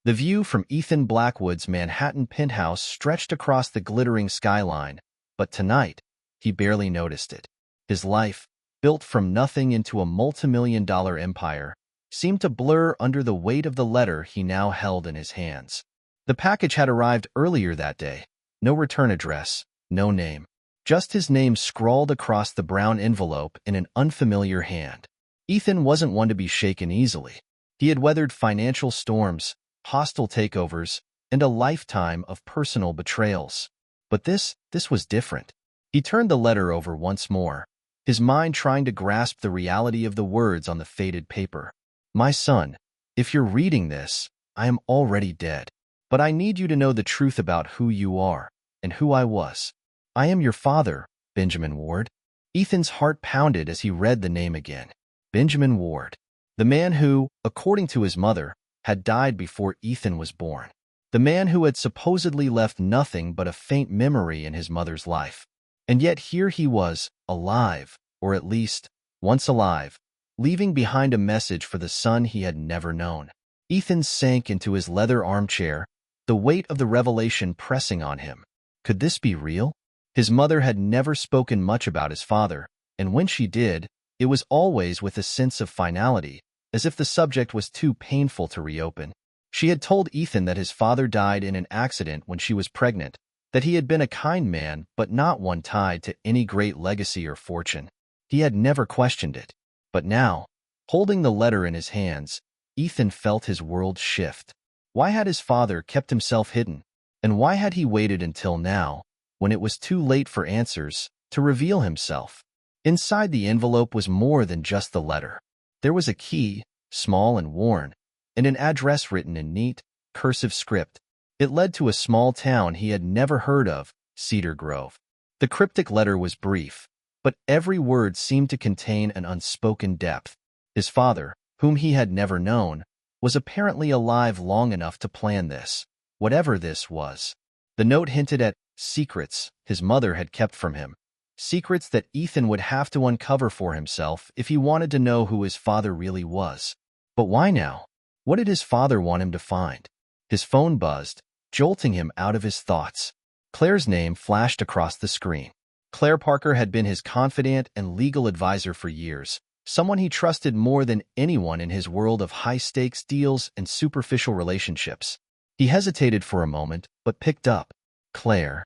The view from Ethan Blackwood's Manhattan penthouse stretched across the glittering skyline, but tonight, he barely noticed it. His life, built from nothing into a multimillion-dollar empire, seemed to blur under the weight of the letter he now held in his hands. The package had arrived earlier that day. No return address, no name. Just his name scrawled across the brown envelope in an unfamiliar hand. Ethan wasn't one to be shaken easily. He had weathered financial storms, hostile takeovers, and a lifetime of personal betrayals. But this was different. He turned the letter over once more, his mind trying to grasp the reality of the words on the faded paper. My son, if you're reading this, I am already dead. But I need you to know the truth about who you are and who I was. I am your father, Benjamin Ward. Ethan's heart pounded as he read the name again. Benjamin Ward. The man who, according to his mother, had died before Ethan was born. The man who had supposedly left nothing but a faint memory in his mother's life. And yet here he was, alive, or at least, once alive, leaving behind a message for the son he had never known. Ethan sank into his leather armchair, the weight of the revelation pressing on him. Could this be real? His mother had never spoken much about his father, and when she did, it was always with a sense of finality, as if the subject was too painful to reopen. She had told Ethan that his father died in an accident when she was pregnant, that he had been a kind man but not one tied to any great legacy or fortune. He had never questioned it. But now, holding the letter in his hands, Ethan felt his world shift. Why had his father kept himself hidden? And why had he waited until now, when it was too late for answers, to reveal himself? Inside the envelope was more than just the letter. There was a key, small and worn, and an address written in neat, cursive script. It led to a small town he had never heard of, Cedar Grove. The cryptic letter was brief, but every word seemed to contain an unspoken depth. His father, whom he had never known, was apparently alive long enough to plan this, whatever this was. The note hinted at secrets his mother had kept from him, secrets that Ethan would have to uncover for himself if he wanted to know who his father really was. But why now? What did his father want him to find? His phone buzzed, jolting him out of his thoughts. Claire's name flashed across the screen. Claire Parker had been his confidant and legal advisor for years, someone he trusted more than anyone in his world of high-stakes deals and superficial relationships. He hesitated for a moment, but picked up. Claire.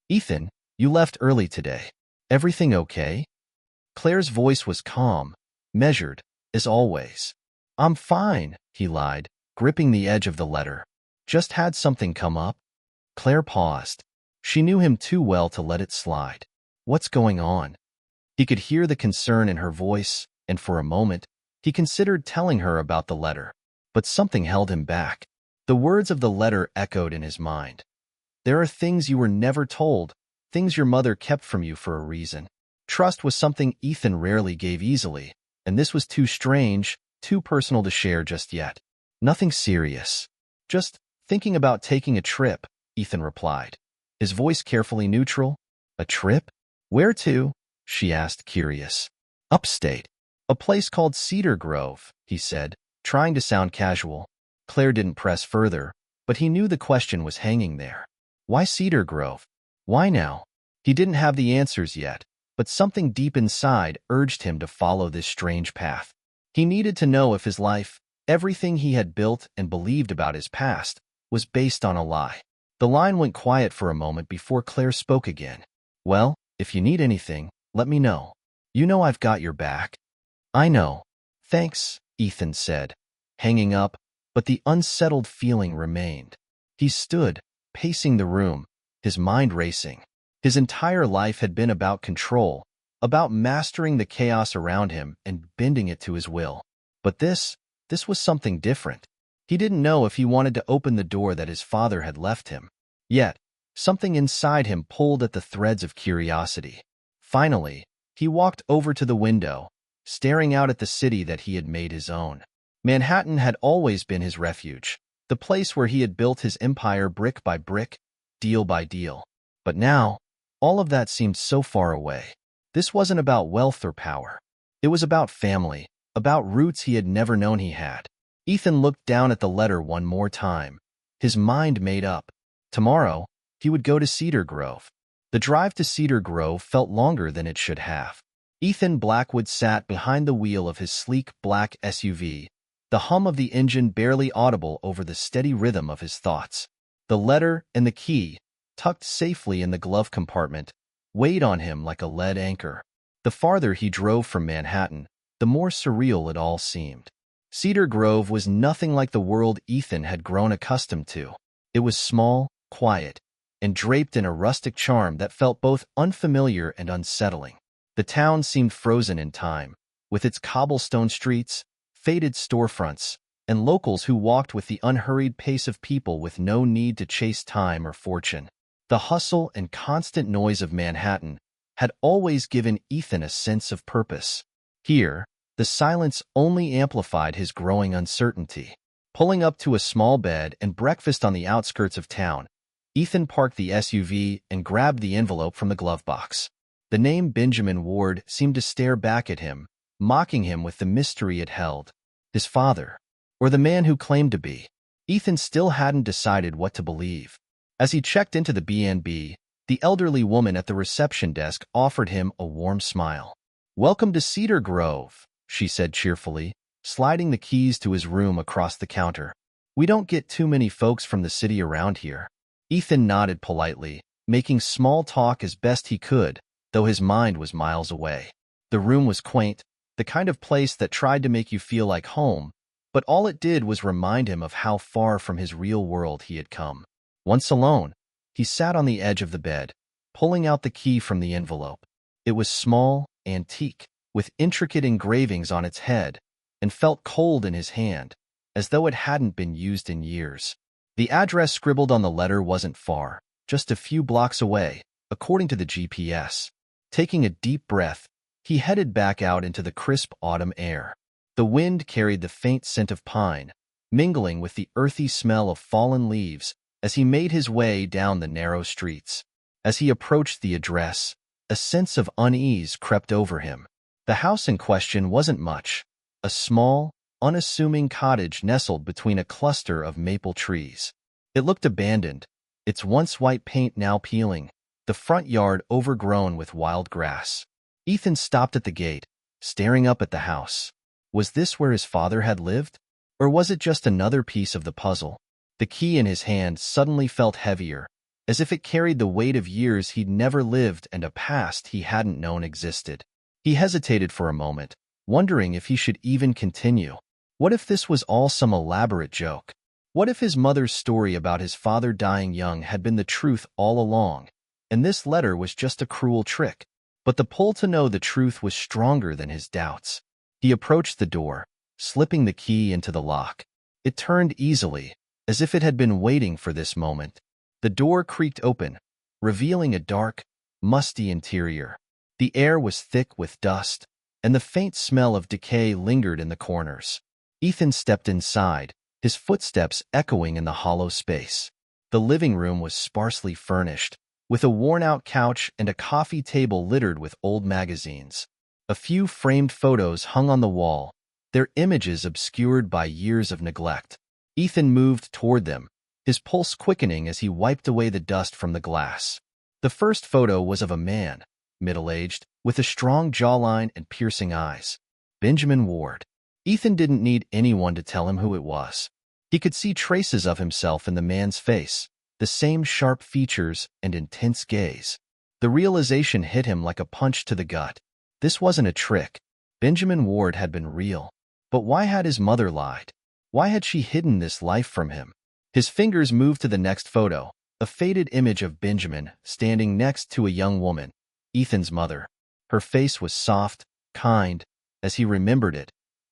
Ethan, you left early today. Everything okay? Claire's voice was calm, measured, as always. I'm fine, he lied, gripping the edge of the letter. Just had something come up. Claire paused. She knew him too well to let it slide. What's going on? He could hear the concern in her voice, and for a moment, he considered telling her about the letter. But something held him back. The words of the letter echoed in his mind. There are things you were never told, things your mother kept from you for a reason. Trust was something Ethan rarely gave easily, and this was too strange, too personal to share just yet. Nothing serious. Just thinking about taking a trip, Ethan replied, his voice carefully neutral. A trip? Where to? She asked, curious. Upstate. A place called Cedar Grove, he said, trying to sound casual. Claire didn't press further, but he knew the question was hanging there. Why Cedar Grove? Why now? He didn't have the answers yet, but something deep inside urged him to follow this strange path. He needed to know if his life, everything he had built and believed about his past, was based on a lie. The line went quiet for a moment before Claire spoke again. Well, if you need anything, let me know. You know I've got your back. I know. Thanks, Ethan said, hanging up, but the unsettled feeling remained. He stood, pacing the room, his mind racing. His entire life had been about control, about mastering the chaos around him and bending it to his will. But this was something different. He didn't know if he wanted to open the door that his father had left him. Yet, something inside him pulled at the threads of curiosity. Finally, he walked over to the window, staring out at the city that he had made his own. Manhattan had always been his refuge, the place where he had built his empire brick by brick, deal by deal. But now, all of that seemed so far away. This wasn't about wealth or power. It was about family, about roots he had never known he had. Ethan looked down at the letter one more time, His mind made up. Tomorrow, he would go to Cedar Grove. The drive to Cedar Grove felt longer than it should have. Ethan Blackwood sat behind the wheel of his sleek black SUV, the hum of the engine barely audible over the steady rhythm of his thoughts. The letter and the key, tucked safely in the glove compartment, weighed on him like a lead anchor. The farther he drove from Manhattan, the more surreal it all seemed. Cedar Grove was nothing like the world Ethan had grown accustomed to. It was small, quiet, and draped in a rustic charm that felt both unfamiliar and unsettling. The town seemed frozen in time, with its cobblestone streets, faded storefronts, and locals who walked with the unhurried pace of people with no need to chase time or fortune. The hustle and constant noise of Manhattan had always given Ethan a sense of purpose. Here, the silence only amplified his growing uncertainty. Pulling up to a small bed and breakfast on the outskirts of town, Ethan parked the SUV and grabbed the envelope from the glove box. The name Benjamin Ward seemed to stare back at him, mocking him with the mystery it held. His father, or the man who claimed to be. Ethan still hadn't decided what to believe. As he checked into the B&B, the elderly woman at the reception desk offered him a warm smile. "Welcome to Cedar Grove," she said cheerfully, sliding the keys to his room across the counter. "We don't get too many folks from the city around here." Ethan nodded politely, making small talk as best he could, though his mind was miles away. The room was quaint, the kind of place that tried to make you feel like home, but all it did was remind him of how far from his real world he had come. Once alone, he sat on the edge of the bed, pulling out the key from the envelope. It was small, antique, with intricate engravings on its head, and felt cold in his hand, as though it hadn't been used in years. The address scribbled on the letter wasn't far, just a few blocks away, according to the GPS. Taking a deep breath, he headed back out into the crisp autumn air. The wind carried the faint scent of pine, mingling with the earthy smell of fallen leaves as he made his way down the narrow streets. As he approached the address, a sense of unease crept over him. The house in question wasn't much, a small, unassuming cottage nestled between a cluster of maple trees. It looked abandoned, its once white paint now peeling, the front yard overgrown with wild grass. Ethan stopped at the gate, staring up at the house. Was this where his father had lived? Or was it just another piece of the puzzle? The key in his hand suddenly felt heavier, as if it carried the weight of years he'd never lived and a past he hadn't known existed. He hesitated for a moment, wondering if he should even continue. What if this was all some elaborate joke? What if his mother's story about his father dying young had been the truth all along, and this letter was just a cruel trick? But the pull to know the truth was stronger than his doubts. He approached the door, slipping the key into the lock. It turned easily, as if it had been waiting for this moment. The door creaked open, revealing a dark, musty interior. The air was thick with dust, and the faint smell of decay lingered in the corners. Ethan stepped inside, his footsteps echoing in the hollow space. The living room was sparsely furnished, with a worn-out couch and a coffee table littered with old magazines. A few framed photos hung on the wall, their images obscured by years of neglect. Ethan moved toward them, his pulse quickening as he wiped away the dust from the glass. The first photo was of a man, middle-aged, with a strong jawline and piercing eyes. Benjamin Ward. Ethan didn't need anyone to tell him who it was. He could see traces of himself in the man's face, the same sharp features and intense gaze. The realization hit him like a punch to the gut. This wasn't a trick. Benjamin Ward had been real. But why had his mother lied? Why had she hidden this life from him? His fingers moved to the next photo, a faded image of Benjamin standing next to a young woman, Ethan's mother. Her face was soft, kind, as he remembered it,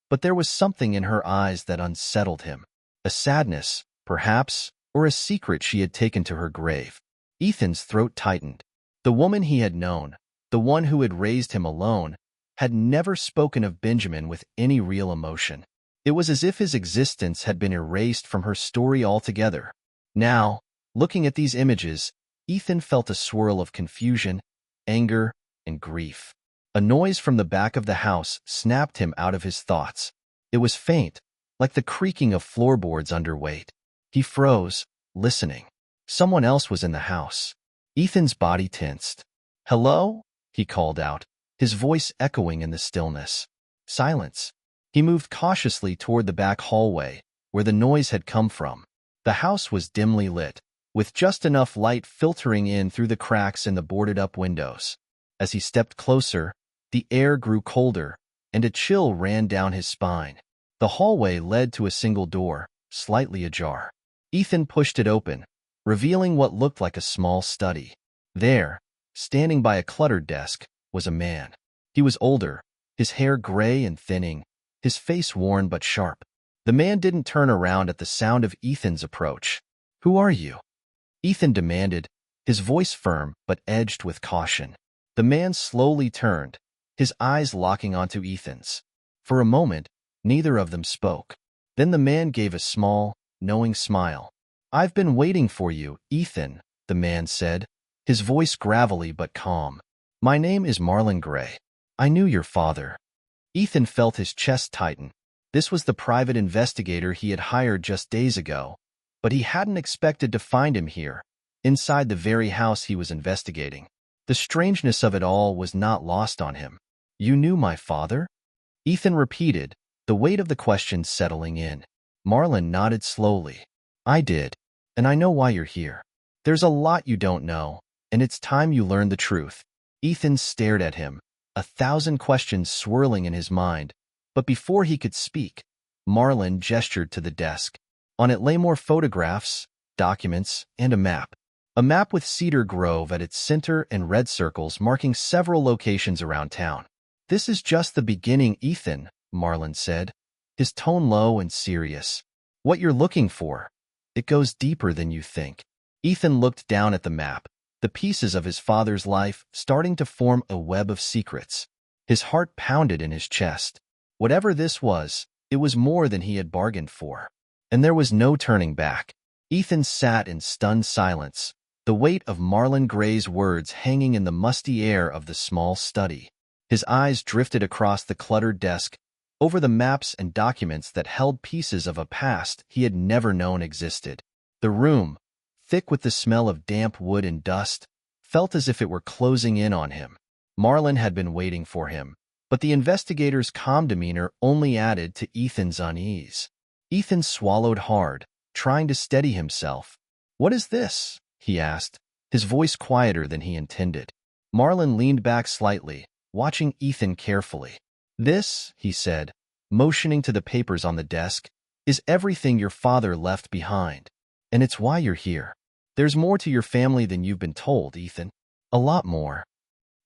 but there was something in her eyes that unsettled him. A sadness, perhaps, or a secret she had taken to her grave. Ethan's throat tightened. The woman he had known, the one who had raised him alone, had never spoken of Benjamin with any real emotion. It was as if his existence had been erased from her story altogether. Now, looking at these images, Ethan felt a swirl of confusion, anger, and grief. A noise from the back of the house snapped him out of his thoughts. It was faint, like the creaking of floorboards under weight. He froze, listening. Someone else was in the house. Ethan's body tensed. "Hello?" he called out, his voice echoing in the stillness. Silence. He moved cautiously toward the back hallway, where the noise had come from. The house was dimly lit, with just enough light filtering in through the cracks in the boarded-up windows. As he stepped closer, the air grew colder, and a chill ran down his spine. The hallway led to a single door, slightly ajar. Ethan pushed it open, revealing what looked like a small study. There, standing by a cluttered desk, was a man. He was older, his hair gray and thinning, his face worn but sharp. The man didn't turn around at the sound of Ethan's approach. "Who are you?" Ethan demanded, his voice firm but edged with caution. The man slowly turned, his eyes locking onto Ethan's. For a moment, neither of them spoke. Then the man gave a small, knowing smile. "I've been waiting for you, Ethan," the man said, his voice gravelly but calm. "My name is Marlon Gray. I knew your father." Ethan felt his chest tighten. This was the private investigator he had hired just days ago, but he hadn't expected to find him here, inside the very house he was investigating. The strangeness of it all was not lost on him. "You knew my father?" Ethan repeated, the weight of the question settling in. Marlon nodded slowly. "I did, and I know why you're here. There's a lot you don't know, and it's time you learned the truth." Ethan stared at him, 1,000 questions swirling in his mind, but before he could speak, Marlon gestured to the desk. On it lay more photographs, documents, and a map. A map with Cedar Grove at its center and red circles marking several locations around town. "This is just the beginning, Ethan," Marlon said, his tone low and serious. "What you're looking for, it goes deeper than you think." Ethan looked down at the map, the pieces of his father's life starting to form a web of secrets. His heart pounded in his chest. Whatever this was, it was more than he had bargained for. And there was no turning back. Ethan sat in stunned silence, the weight of Marlon Gray's words hanging in the musty air of the small study. His eyes drifted across the cluttered desk, over the maps and documents that held pieces of a past he had never known existed. The room, thick with the smell of damp wood and dust, felt as if it were closing in on him. Marlon had been waiting for him, but the investigator's calm demeanor only added to Ethan's unease. Ethan swallowed hard, trying to steady himself. "What is this?" he asked, his voice quieter than he intended. Marlon leaned back slightly, watching Ethan carefully. "This," he said, motioning to the papers on the desk, "is everything your father left behind. And it's why you're here. There's more to your family than you've been told, Ethan. A lot more."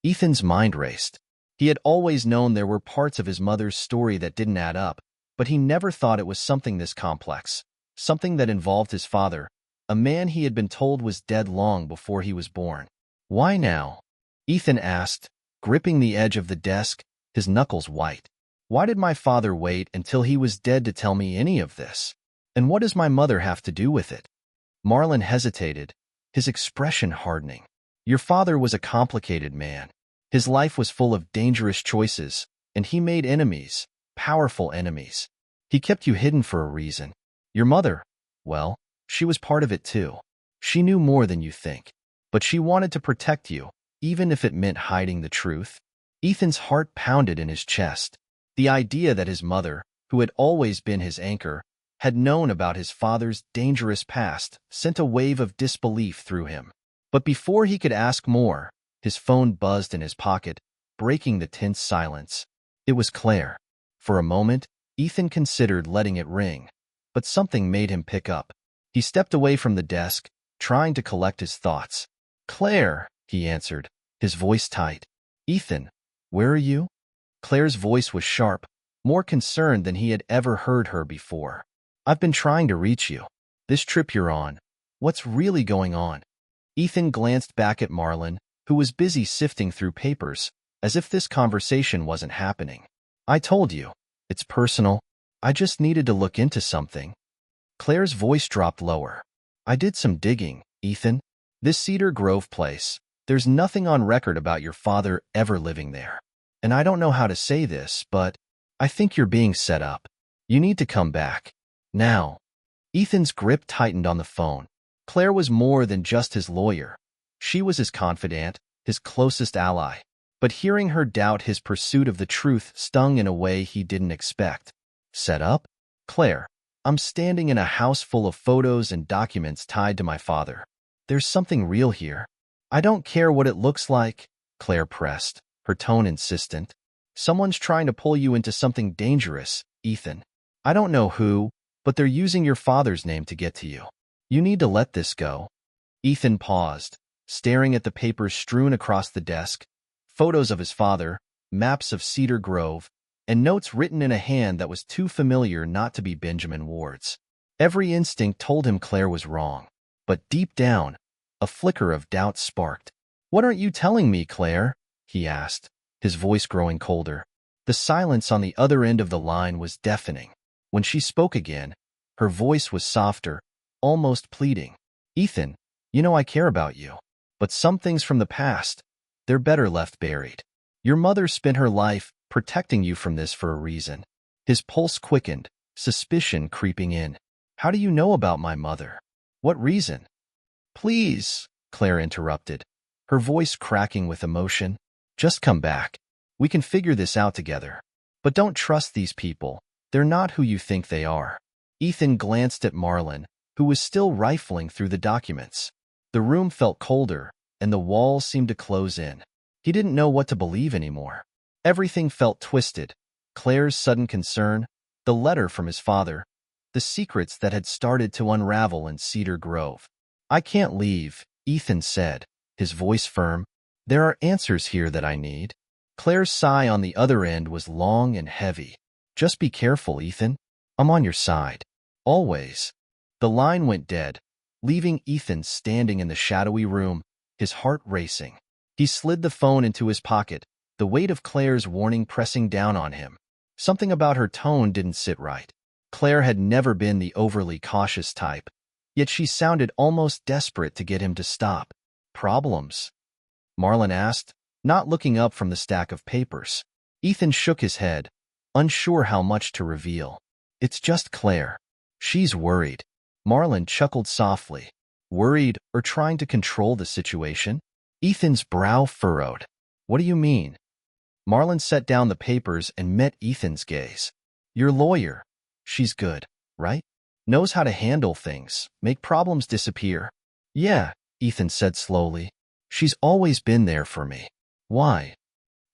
Ethan's mind raced. He had always known there were parts of his mother's story that didn't add up, but he never thought it was something this complex, something that involved his father, a man he had been told was dead long before he was born. "Why now?" Ethan asked, gripping the edge of the desk, his knuckles white. "Why did my father wait until he was dead to tell me any of this? And what does my mother have to do with it?" Marlon hesitated, his expression hardening. "Your father was a complicated man. His life was full of dangerous choices, and he made enemies, powerful enemies. He kept you hidden for a reason. Your mother, well, she was part of it too. She knew more than you think, but she wanted to protect you, even if it meant hiding the truth." Ethan's heart pounded in his chest. The idea that his mother, who had always been his anchor, had known about his father's dangerous past sent a wave of disbelief through him. But before he could ask more, his phone buzzed in his pocket, breaking the tense silence. It was Claire. For a moment, Ethan considered letting it ring, but something made him pick up. He stepped away from the desk, trying to collect his thoughts. "Claire," he answered, his voice tight. "Ethan, where are you?" Claire's voice was sharp, more concerned than he had ever heard her before. "I've been trying to reach you. This trip you're on, what's really going on?" Ethan glanced back at Marlon, who was busy sifting through papers, as if this conversation wasn't happening. "I told you, it's personal. I just needed to look into something." Claire's voice dropped lower. "I did some digging, Ethan. This Cedar Grove place, there's nothing on record about your father ever living there. And I don't know how to say this, but I think you're being set up. You need to come back. Now." Ethan's grip tightened on the phone. Claire was more than just his lawyer. She was his confidant, his closest ally. But hearing her doubt his pursuit of the truth stung in a way he didn't expect. Set up? Claire, I'm standing in a house full of photos and documents tied to my father. There's something real here. I don't care what it looks like, Claire pressed, her tone insistent. Someone's trying to pull you into something dangerous, Ethan. I don't know who, but they're using your father's name to get to you. You need to let this go. Ethan paused, staring at the papers strewn across the desk, photos of his father, maps of Cedar Grove, and notes written in a hand that was too familiar not to be Benjamin Ward's. Every instinct told him Claire was wrong, but deep down, a flicker of doubt sparked. What aren't you telling me, Claire? He asked, his voice growing colder. The silence on the other end of the line was deafening. When she spoke again, her voice was softer, almost pleading. Ethan, you know I care about you. But some things from the past, they're better left buried. Your mother spent her life protecting you from this for a reason. His pulse quickened, suspicion creeping in. How do you know about my mother? What reason? Please, Claire interrupted, her voice cracking with emotion. Just come back. We can figure this out together. But don't trust these people. They're not who you think they are. Ethan glanced at Marlon, who was still rifling through the documents. The room felt colder, and the walls seemed to close in. He didn't know what to believe anymore. Everything felt twisted. Claire's sudden concern, the letter from his father, the secrets that had started to unravel in Cedar Grove. I can't leave, Ethan said, his voice firm. There are answers here that I need. Claire's sigh on the other end was long and heavy. Just be careful, Ethan. I'm on your side. Always. The line went dead, leaving Ethan standing in the shadowy room, his heart racing. He slid the phone into his pocket, the weight of Claire's warning pressing down on him. Something about her tone didn't sit right. Claire had never been the overly cautious type, yet she sounded almost desperate to get him to stop. Problems? Marlon asked, not looking up from the stack of papers. Ethan shook his head, unsure how much to reveal. It's just Claire. She's worried. Marlon chuckled softly. Worried or trying to control the situation? Ethan's brow furrowed. What do you mean? Marlon set down the papers and met Ethan's gaze. Your lawyer. She's good, right? Knows how to handle things, make problems disappear. Yeah, Ethan said slowly. She's always been there for me. Why?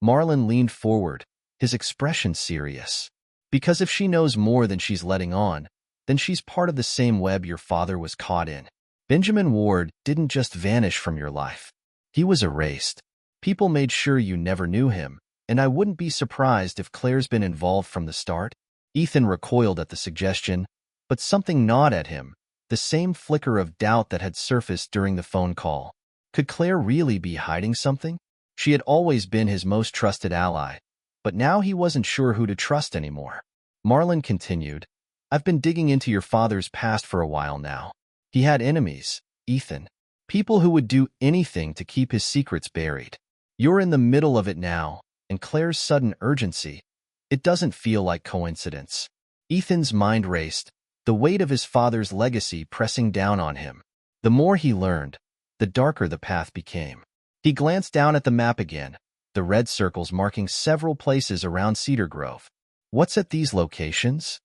Marlon leaned forward, his expression serious. Because if she knows more than she's letting on, then she's part of the same web your father was caught in. Benjamin Ward didn't just vanish from your life. He was erased. People made sure you never knew him, and I wouldn't be surprised if Claire's been involved from the start. Ethan recoiled at the suggestion, but something gnawed at him, the same flicker of doubt that had surfaced during the phone call. Could Claire really be hiding something? She had always been his most trusted ally, but now he wasn't sure who to trust anymore. Marlon continued, I've been digging into your father's past for a while now. He had enemies, Ethan. People who would do anything to keep his secrets buried. You're in the middle of it now, and Claire's sudden urgency. It doesn't feel like coincidence. Ethan's mind raced, the weight of his father's legacy pressing down on him. The more he learned, the darker the path became. He glanced down at the map again, the red circles marking several places around Cedar Grove. What's at these locations?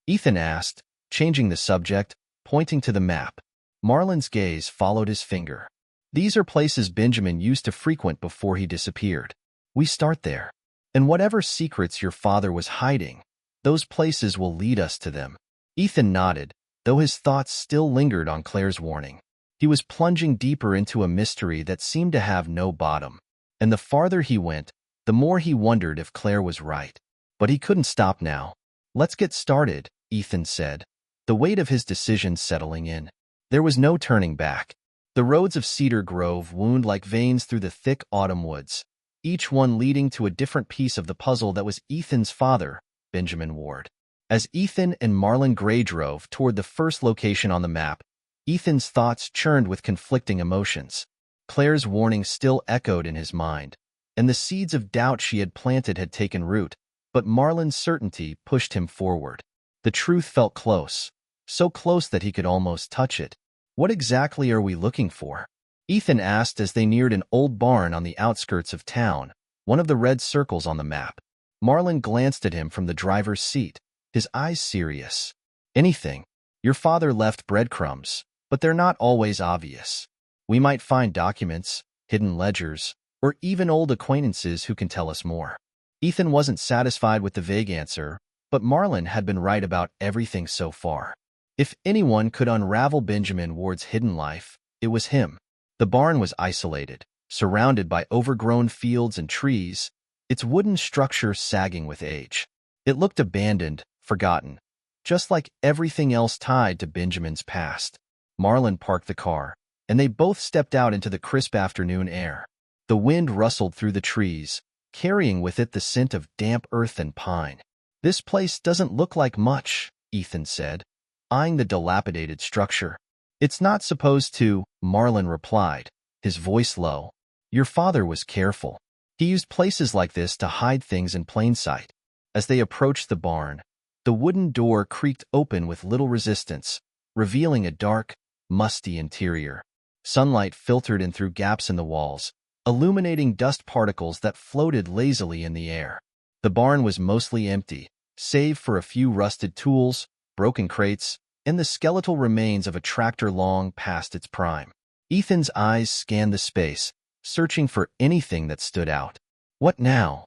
Ethan asked, changing the subject, pointing to the map. Marlon's gaze followed his finger. These are places Benjamin used to frequent before he disappeared. We start there. And whatever secrets your father was hiding, those places will lead us to them. Ethan nodded, though his thoughts still lingered on Claire's warning. He was plunging deeper into a mystery that seemed to have no bottom. And the farther he went, the more he wondered if Claire was right. But he couldn't stop now. Let's get started, Ethan said, the weight of his decision settling in. There was no turning back. The roads of Cedar Grove wound like veins through the thick autumn woods, each one leading to a different piece of the puzzle that was Ethan's father, Benjamin Ward. As Ethan and Marlon Gray drove toward the first location on the map, Ethan's thoughts churned with conflicting emotions. Claire's warning still echoed in his mind, and the seeds of doubt she had planted had taken root, but Marlon's certainty pushed him forward. The truth felt close, so close that he could almost touch it. What exactly are we looking for? Ethan asked as they neared an old barn on the outskirts of town, one of the red circles on the map. Marlon glanced at him from the driver's seat, his eyes serious. Anything. Your father left breadcrumbs, but they're not always obvious. We might find documents, hidden ledgers, or even old acquaintances who can tell us more. Ethan wasn't satisfied with the vague answer, but Marlon had been right about everything so far. If anyone could unravel Benjamin Ward's hidden life, it was him. The barn was isolated, surrounded by overgrown fields and trees, its wooden structure sagging with age. It looked abandoned, forgotten, just like everything else tied to Benjamin's past. Marlon parked the car, and they both stepped out into the crisp afternoon air. The wind rustled through the trees, carrying with it the scent of damp earth and pine. "This place doesn't look like much," Ethan said, eyeing the dilapidated structure. "It's not supposed to," Marlon replied, his voice low. "Your father was careful. He used places like this to hide things in plain sight." As they approached the barn, the wooden door creaked open with little resistance, revealing a dark, musty interior. Sunlight filtered in through gaps in the walls, illuminating dust particles that floated lazily in the air. The barn was mostly empty, save for a few rusted tools, broken crates, and the skeletal remains of a tractor long past its prime. Ethan's eyes scanned the space, searching for anything that stood out. "What now?"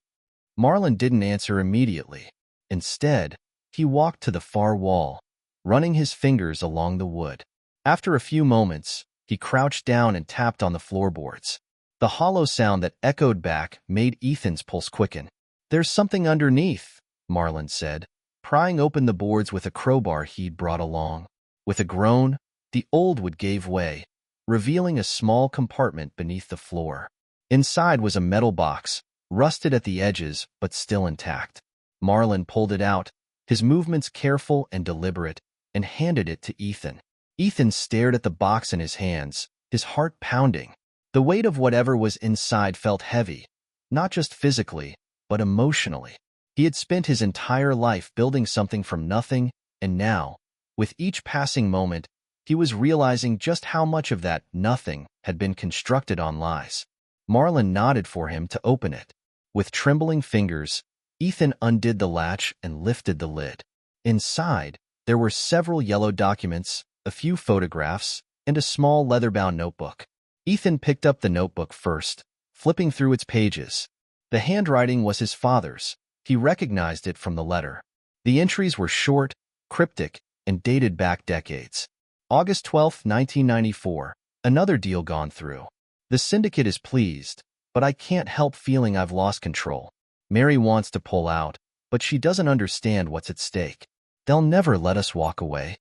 Marlon didn't answer immediately. Instead, he walked to the far wall, running his fingers along the wood. After a few moments, he crouched down and tapped on the floorboards. The hollow sound that echoed back made Ethan's pulse quicken. "There's something underneath," Marlon said, prying open the boards with a crowbar he'd brought along. With a groan, the old wood gave way, revealing a small compartment beneath the floor. Inside was a metal box, rusted at the edges but still intact. Marlon pulled it out, his movements careful and deliberate, and handed it to Ethan. Ethan stared at the box in his hands, his heart pounding. The weight of whatever was inside felt heavy, not just physically, but emotionally. He had spent his entire life building something from nothing, and now, with each passing moment, he was realizing just how much of that nothing had been constructed on lies. Marlon nodded for him to open it. With trembling fingers, Ethan undid the latch and lifted the lid. Inside, there were several yellow documents, a few photographs, and a small leather-bound notebook. Ethan picked up the notebook first, flipping through its pages. The handwriting was his father's. He recognized it from the letter. The entries were short, cryptic, and dated back decades. August 12, 1994. Another deal gone through. The syndicate is pleased, but I can't help feeling I've lost control. Mary wants to pull out, but she doesn't understand what's at stake. They'll never let us walk away.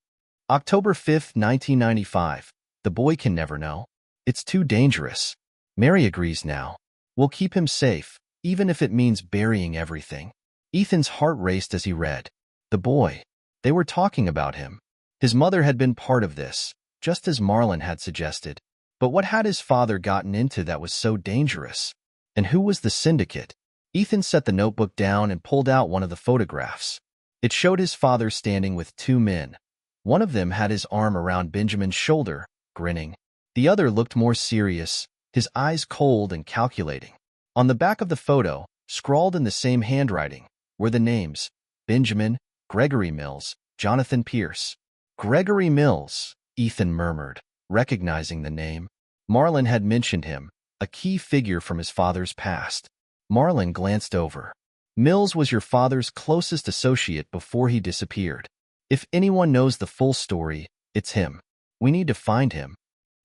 October 5, 1995. The boy can never know. It's too dangerous. Mary agrees now. We'll keep him safe, even if it means burying everything. Ethan's heart raced as he read. The boy. They were talking about him. His mother had been part of this, just as Marlon had suggested. But what had his father gotten into that was so dangerous? And who was the syndicate? Ethan set the notebook down and pulled out one of the photographs. It showed his father standing with two men. One of them had his arm around Benjamin's shoulder, grinning. The other looked more serious, his eyes cold and calculating. On the back of the photo, scrawled in the same handwriting, were the names: Benjamin, Gregory Mills, Jonathan Pierce. Gregory Mills, Ethan murmured, recognizing the name. Marlon had mentioned him, a key figure from his father's past. Marlon glanced over. Mills was your father's closest associate before he disappeared. If anyone knows the full story, it's him. We need to find him.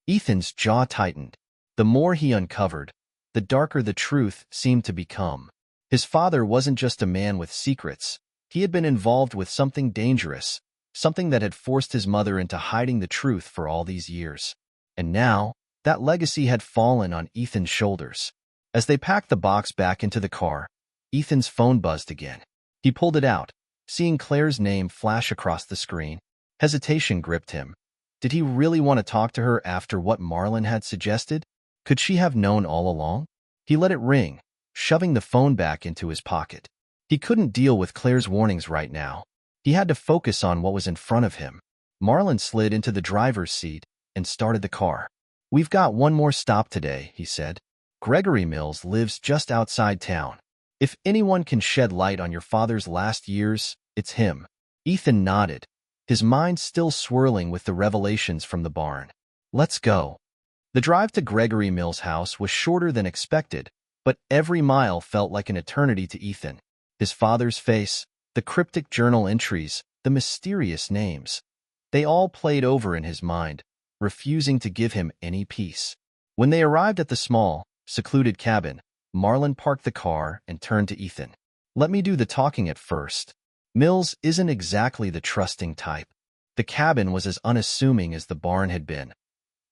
Ethan's jaw tightened. The more he uncovered, the darker the truth seemed to become. His father wasn't just a man with secrets. He had been involved with something dangerous, something that had forced his mother into hiding the truth for all these years. And now, that legacy had fallen on Ethan's shoulders. As they packed the box back into the car, Ethan's phone buzzed again. He pulled it out, seeing Claire's name flash across the screen. Hesitation gripped him. Did he really want to talk to her after what Marlon had suggested? Could she have known all along? He let it ring, shoving the phone back into his pocket. He couldn't deal with Claire's warnings right now. He had to focus on what was in front of him. Marlon slid into the driver's seat, and started the car. "We've got one more stop today," he said. "Gregory Mills lives just outside town. If anyone can shed light on your father's last years, it's him." Ethan nodded, his mind still swirling with the revelations from the barn. "Let's go." The drive to Gregory Mills' house was shorter than expected, but every mile felt like an eternity to Ethan. His father's face, the cryptic journal entries, the mysterious names. They all played over in his mind, refusing to give him any peace. When they arrived at the small, secluded cabin, Marlon parked the car and turned to Ethan. "Let me do the talking at first. Mills isn't exactly the trusting type." The cabin was as unassuming as the barn had been.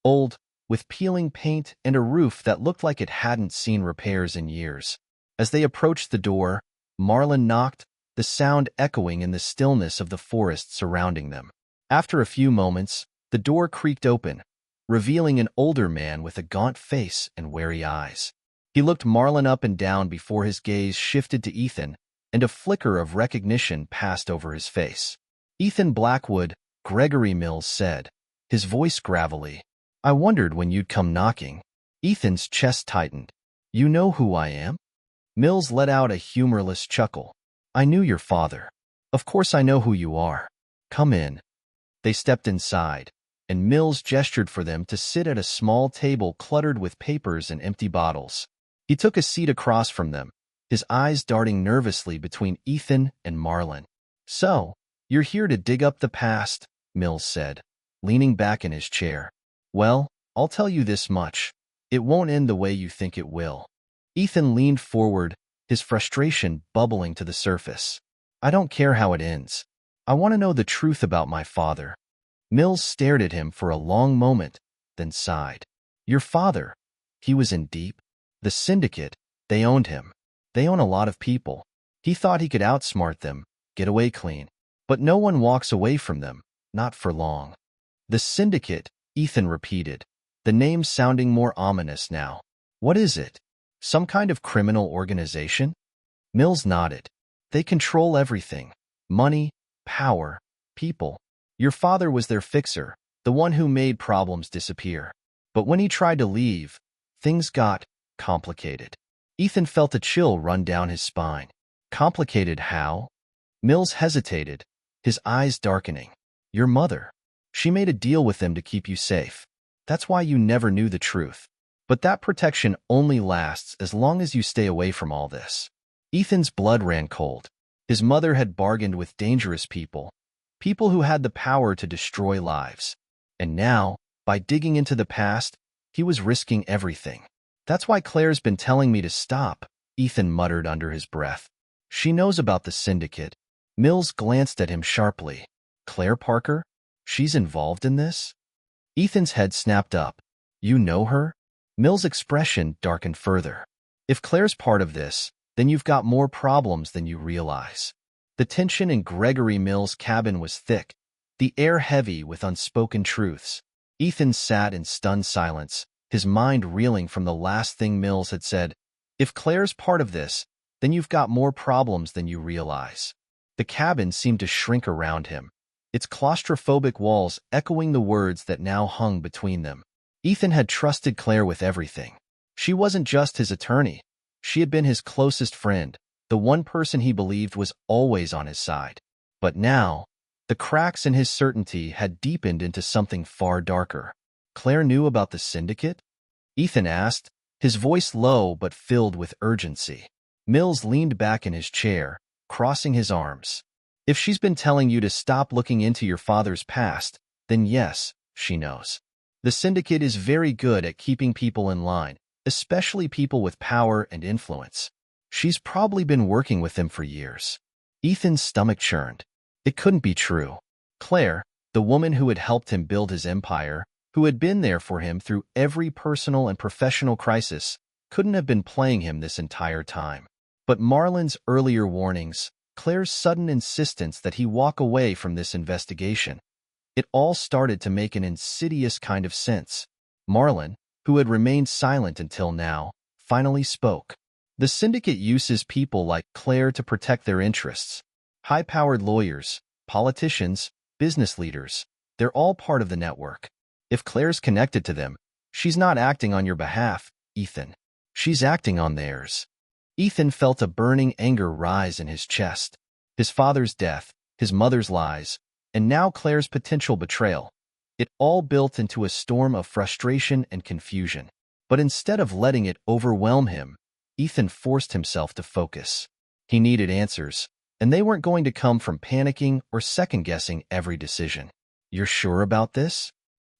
Old, with peeling paint and a roof that looked like it hadn't seen repairs in years. As they approached the door, Marlon knocked, the sound echoing in the stillness of the forest surrounding them. After a few moments, the door creaked open, revealing an older man with a gaunt face and wary eyes. He looked Marlon up and down before his gaze shifted to Ethan, and a flicker of recognition passed over his face. "Ethan Blackwood," Gregory Mills said, his voice gravelly. "I wondered when you'd come knocking." Ethan's chest tightened. "You know who I am?" Mills let out a humorless chuckle. "I knew your father. Of course I know who you are. Come in." They stepped inside, and Mills gestured for them to sit at a small table cluttered with papers and empty bottles. He took a seat across from them, his eyes darting nervously between Ethan and Marlon. "So, you're here to dig up the past," Mills said, leaning back in his chair. "Well, I'll tell you this much. It won't end the way you think it will." Ethan leaned forward, his frustration bubbling to the surface. "I don't care how it ends. I want to know the truth about my father." Mills stared at him for a long moment, then sighed. "Your father? He was in deep? The syndicate, they owned him. They own a lot of people. He thought he could outsmart them, get away clean. But no one walks away from them, not for long." "The syndicate," Ethan repeated, the name sounding more ominous now. "What is it? Some kind of criminal organization?" Mills nodded. "They control everything. Money, power, people. Your father was their fixer, the one who made problems disappear. But when he tried to leave, things got complicated." Ethan felt a chill run down his spine. "Complicated how?" Mills hesitated, his eyes darkening. "Your mother. She made a deal with them to keep you safe. That's why you never knew the truth. But that protection only lasts as long as you stay away from all this." Ethan's blood ran cold. His mother had bargained with dangerous people, people who had the power to destroy lives. And now, by digging into the past, he was risking everything. "That's why Claire's been telling me to stop," Ethan muttered under his breath. "She knows about the syndicate." Mills glanced at him sharply. "Claire Parker? She's involved in this?" Ethan's head snapped up. "You know her?" Mills' expression darkened further. "If Claire's part of this, then you've got more problems than you realize." The tension in Gregory Mills' cabin was thick, the air heavy with unspoken truths. Ethan sat in stunned silence, his mind reeling from the last thing Mills had said. "If Claire's part of this, then you've got more problems than you realize." The cabin seemed to shrink around him, its claustrophobic walls echoing the words that now hung between them. Ethan had trusted Claire with everything. She wasn't just his attorney. She had been his closest friend, the one person he believed was always on his side. But now, the cracks in his certainty had deepened into something far darker. "Claire knew about the syndicate?" Ethan asked, his voice low but filled with urgency. Mills leaned back in his chair, crossing his arms. "If she's been telling you to stop looking into your father's past, then yes, she knows. The syndicate is very good at keeping people in line, especially people with power and influence. She's probably been working with them for years." Ethan's stomach churned. It couldn't be true. Claire, the woman who had helped him build his empire, who had been there for him through every personal and professional crisis, couldn't have been playing him this entire time. But Marlon's earlier warnings, Claire's sudden insistence that he walk away from this investigation, it all started to make an insidious kind of sense. Marlon, who had remained silent until now, finally spoke. "The syndicate uses people like Claire to protect their interests. High-powered lawyers, politicians, business leaders, they're all part of the network. If Claire's connected to them, she's not acting on your behalf, Ethan. She's acting on theirs. Ethan felt a burning anger rise in his chest. His father's death, his mother's lies, and now Claire's potential betrayal. It all built into a storm of frustration and confusion. But instead of letting it overwhelm him, Ethan forced himself to focus. He needed answers, and they weren't going to come from panicking or second-guessing every decision. "You're sure about this?"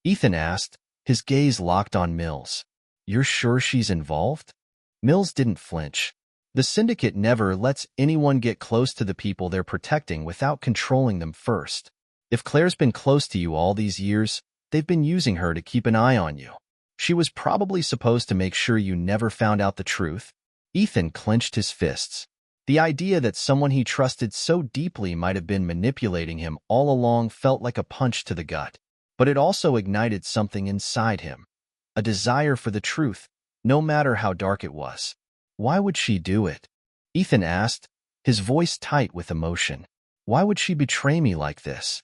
Ethan asked, his gaze locked on Mills. "You're sure she's involved?" Mills didn't flinch. The syndicate never lets anyone get close to the people they're protecting without controlling them first. If Claire's been close to you all these years, they've been using her to keep an eye on you. She was probably supposed to make sure you never found out the truth. Ethan clenched his fists. The idea that someone he trusted so deeply might have been manipulating him all along felt like a punch to the gut. But it also ignited something inside him. A desire for the truth, no matter how dark it was. "Why would she do it?" Ethan asked, his voice tight with emotion. "Why would she betray me like this?"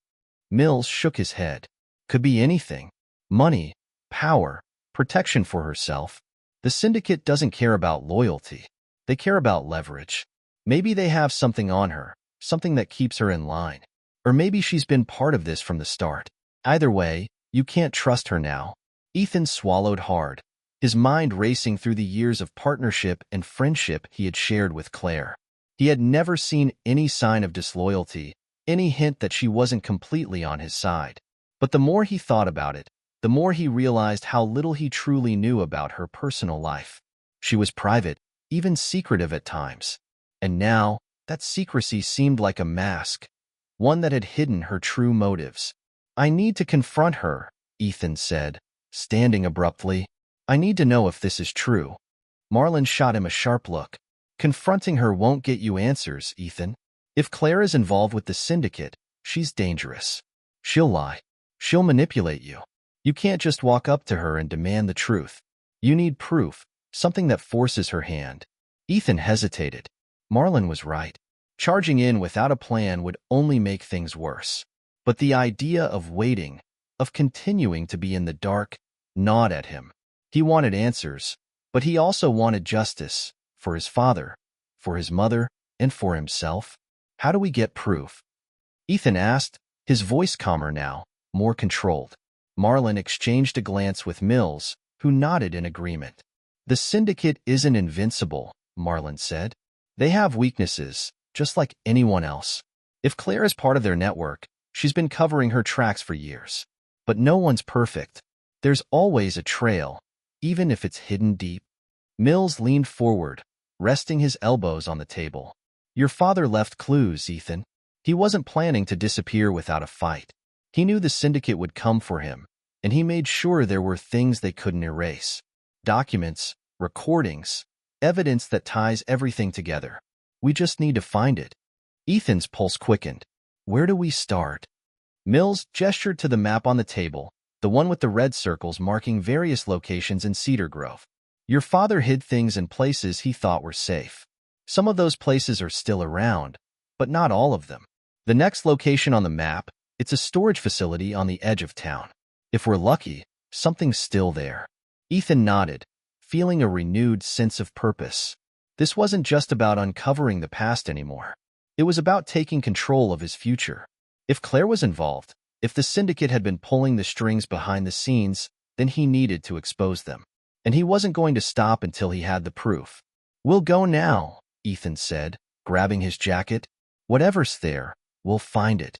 Mills shook his head. "Could be anything. Money, power, protection for herself. The syndicate doesn't care about loyalty. They care about leverage. Maybe they have something on her, something that keeps her in line. Or maybe she's been part of this from the start. Either way, you can't trust her now." Ethan swallowed hard, his mind racing through the years of partnership and friendship he had shared with Claire. He had never seen any sign of disloyalty, any hint that she wasn't completely on his side. But the more he thought about it, the more he realized how little he truly knew about her personal life. She was private, even secretive at times. And now, that secrecy seemed like a mask, one that had hidden her true motives. "I need to confront her," Ethan said, standing abruptly. "I need to know if this is true." Marlon shot him a sharp look. "Confronting her won't get you answers, Ethan. If Claire is involved with the syndicate, she's dangerous. She'll lie. She'll manipulate you. You can't just walk up to her and demand the truth. You need proof, something that forces her hand." Ethan hesitated. Marlon was right. Charging in without a plan would only make things worse. But the idea of waiting, of continuing to be in the dark, gnawed at him. He wanted answers, but he also wanted justice, for his father, for his mother, and for himself. "How do we get proof?" Ethan asked, his voice calmer now, more controlled. Marlon exchanged a glance with Mills, who nodded in agreement. "The syndicate isn't invincible," Marlon said. "They have weaknesses, just like anyone else. If Claire is part of their network, she's been covering her tracks for years. But no one's perfect. There's always a trail, even if it's hidden deep." Mills leaned forward, resting his elbows on the table. "Your father left clues, Ethan. He wasn't planning to disappear without a fight. He knew the syndicate would come for him, and he made sure there were things they couldn't erase. Documents, recordings, evidence that ties everything together. We just need to find it." Ethan's pulse quickened. "Where do we start?" Mills gestured to the map on the table, the one with the red circles marking various locations in Cedar Grove. "Your father hid things in places he thought were safe. Some of those places are still around, but not all of them. The next location on the map, it's a storage facility on the edge of town. If we're lucky, something's still there." Ethan nodded, feeling a renewed sense of purpose. This wasn't just about uncovering the past anymore. It was about taking control of his future. If Claire was involved, if the syndicate had been pulling the strings behind the scenes, then he needed to expose them. And he wasn't going to stop until he had the proof. "We'll go now," Ethan said, grabbing his jacket. "Whatever's there, we'll find it."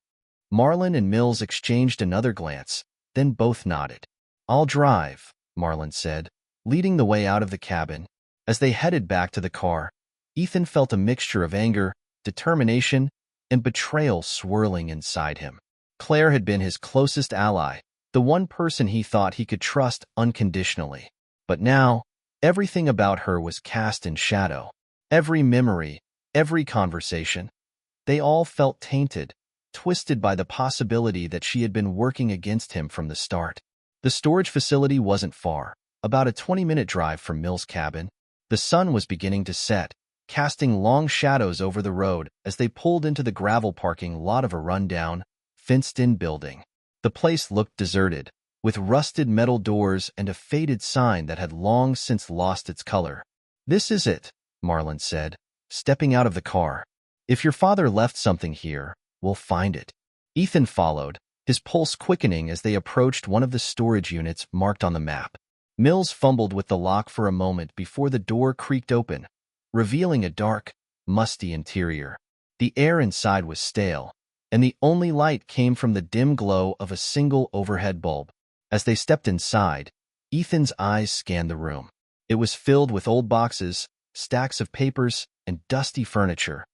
Marlon and Mills exchanged another glance, then both nodded. "I'll drive," Marlon said, leading the way out of the cabin. As they headed back to the car, Ethan felt a mixture of anger, determination, and betrayal swirling inside him. Claire had been his closest ally, the one person he thought he could trust unconditionally. But now, everything about her was cast in shadow. Every memory, every conversation, they all felt tainted, twisted by the possibility that she had been working against him from the start. The storage facility wasn't far, about a 20-minute drive from Mill's cabin. The sun was beginning to set, casting long shadows over the road as they pulled into the gravel parking lot of a rundown, fenced-in building. The place looked deserted, with rusted metal doors and a faded sign that had long since lost its color. "This is it," Marlon said, stepping out of the car. "If your father left something here, we'll find it." Ethan followed, his pulse quickening as they approached one of the storage units marked on the map. Mills fumbled with the lock for a moment before the door creaked open, revealing a dark, musty interior. The air inside was stale, and the only light came from the dim glow of a single overhead bulb. As they stepped inside, Ethan's eyes scanned the room. It was filled with old boxes, stacks of papers, and dusty furniture.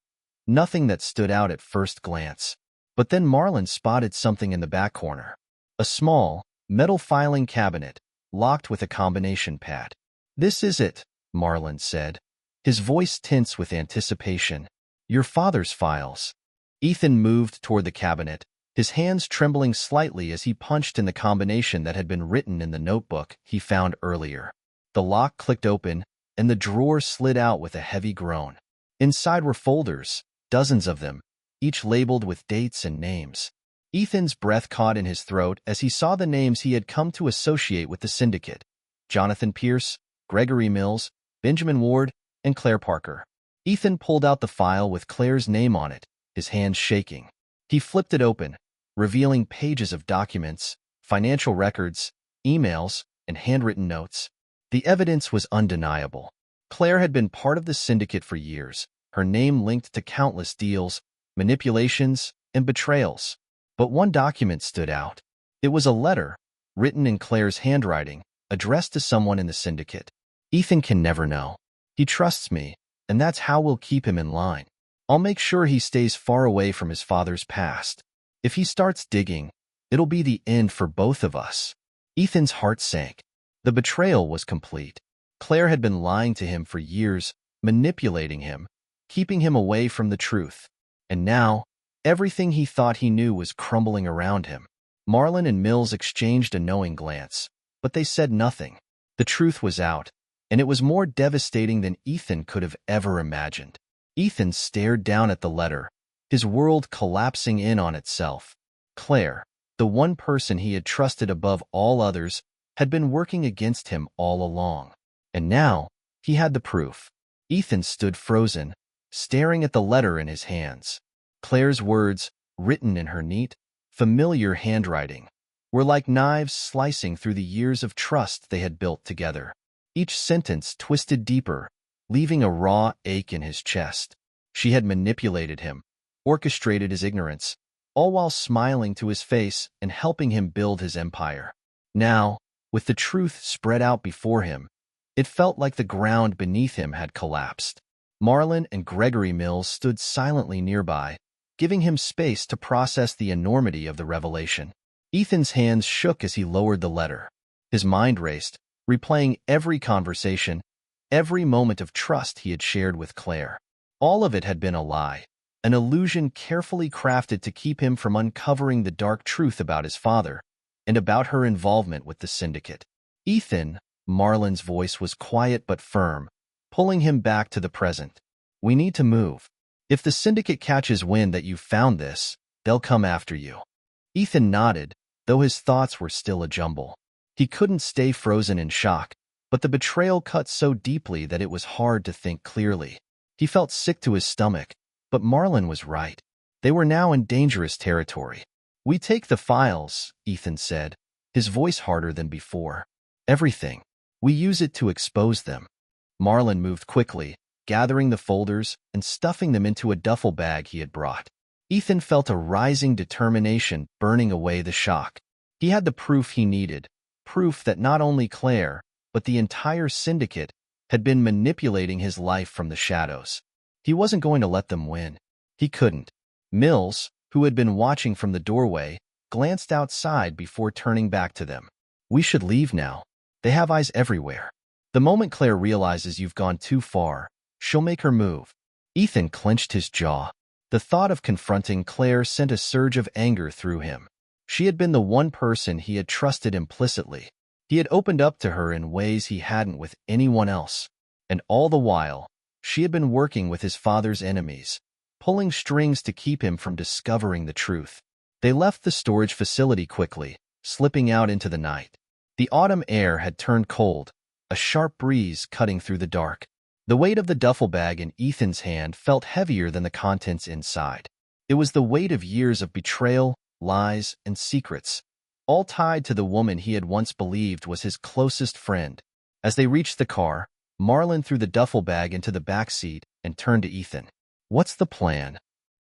Nothing that stood out at first glance. But then Marlon spotted something in the back corner. A small, metal filing cabinet, locked with a combination pad. "This is it," Marlon said, his voice tense with anticipation. "Your father's files." Ethan moved toward the cabinet, his hands trembling slightly as he punched in the combination that had been written in the notebook he found earlier. The lock clicked open, and the drawer slid out with a heavy groan. Inside were folders, dozens of them, each labeled with dates and names. Ethan's breath caught in his throat as he saw the names he had come to associate with the syndicate: Jonathan Pierce, Gregory Mills, Benjamin Ward, and Claire Parker. Ethan pulled out the file with Claire's name on it, his hands shaking. He flipped it open, revealing pages of documents, financial records, emails, and handwritten notes. The evidence was undeniable. Claire had been part of the syndicate for years, her name linked to countless deals, manipulations, and betrayals. But one document stood out. It was a letter, written in Claire's handwriting, addressed to someone in the syndicate. "Ethan can never know. He trusts me, and that's how we'll keep him in line. I'll make sure he stays far away from his father's past. If he starts digging, it'll be the end for both of us." Ethan's heart sank. The betrayal was complete. Claire had been lying to him for years, manipulating him, keeping him away from the truth. And now, everything he thought he knew was crumbling around him. Marlon and Mills exchanged a knowing glance, but they said nothing. The truth was out, and it was more devastating than Ethan could have ever imagined. Ethan stared down at the letter, his world collapsing in on itself. Claire, the one person he had trusted above all others, had been working against him all along. And now, he had the proof. Ethan stood frozen, staring at the letter in his hands. Claire's words, written in her neat, familiar handwriting, were like knives slicing through the years of trust they had built together. Each sentence twisted deeper, leaving a raw ache in his chest. She had manipulated him, orchestrated his ignorance, all while smiling to his face and helping him build his empire. Now, with the truth spread out before him, it felt like the ground beneath him had collapsed. Marlon and Gregory Mills stood silently nearby, giving him space to process the enormity of the revelation. Ethan's hands shook as he lowered the letter. His mind raced, replaying every conversation, every moment of trust he had shared with Claire. All of it had been a lie, an illusion carefully crafted to keep him from uncovering the dark truth about his father and about her involvement with the syndicate. "Ethan," Marlon's voice was quiet but firm, pulling him back to the present. "We need to move. If the syndicate catches wind that you found this, they'll come after you." Ethan nodded, though his thoughts were still a jumble. He couldn't stay frozen in shock, but the betrayal cut so deeply that it was hard to think clearly. He felt sick to his stomach, but Marlon was right. They were now in dangerous territory. "We take the files," Ethan said, his voice harder than before. "Everything. We use it to expose them." Marlon moved quickly, gathering the folders and stuffing them into a duffel bag he had brought. Ethan felt a rising determination burning away the shock. He had the proof he needed, proof that not only Claire, but the entire syndicate had been manipulating his life from the shadows. He wasn't going to let them win. He couldn't. Mills, who had been watching from the doorway, glanced outside before turning back to them. "We should leave now. They have eyes everywhere. The moment Claire realizes you've gone too far, she'll make her move." Ethan clenched his jaw. The thought of confronting Claire sent a surge of anger through him. She had been the one person he had trusted implicitly. He had opened up to her in ways he hadn't with anyone else. And all the while, she had been working with his father's enemies, pulling strings to keep him from discovering the truth. They left the storage facility quickly, slipping out into the night. The autumn air had turned cold, a sharp breeze cutting through the dark. The weight of the duffel bag in Ethan's hand felt heavier than the contents inside. It was the weight of years of betrayal, lies, and secrets, all tied to the woman he had once believed was his closest friend. As they reached the car, Marlon threw the duffel bag into the back seat and turned to Ethan. "What's the plan?"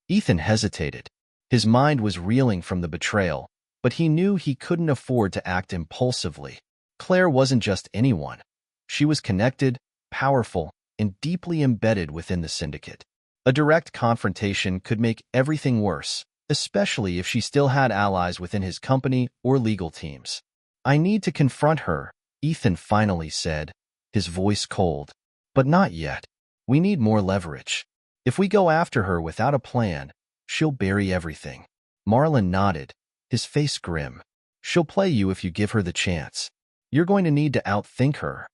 Ethan hesitated. His mind was reeling from the betrayal, but he knew he couldn't afford to act impulsively. Claire wasn't just anyone. She was connected, powerful, and deeply embedded within the syndicate. A direct confrontation could make everything worse, especially if she still had allies within his company or legal teams. "I need to confront her," Ethan finally said, his voice cold. "But not yet. We need more leverage. If we go after her without a plan, she'll bury everything." Marlon nodded, his face grim. "She'll play you if you give her the chance. You're going to need to outthink her."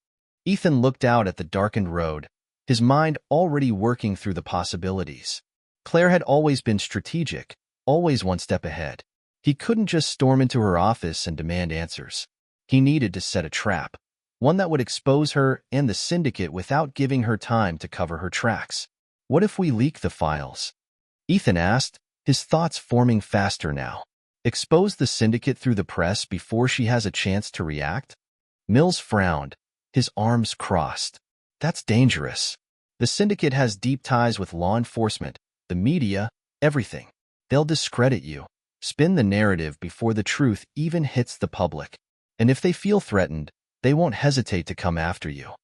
Ethan looked out at the darkened road, his mind already working through the possibilities. Claire had always been strategic, always one step ahead. He couldn't just storm into her office and demand answers. He needed to set a trap, one that would expose her and the syndicate without giving her time to cover her tracks. "What if we leak the files?" Ethan asked, his thoughts forming faster now. "Expose the syndicate through the press before she has a chance to react?" Mills frowned, his arms crossed. "That's dangerous. The syndicate has deep ties with law enforcement, the media, everything. They'll discredit you, spin the narrative before the truth even hits the public. And if they feel threatened, they won't hesitate to come after you."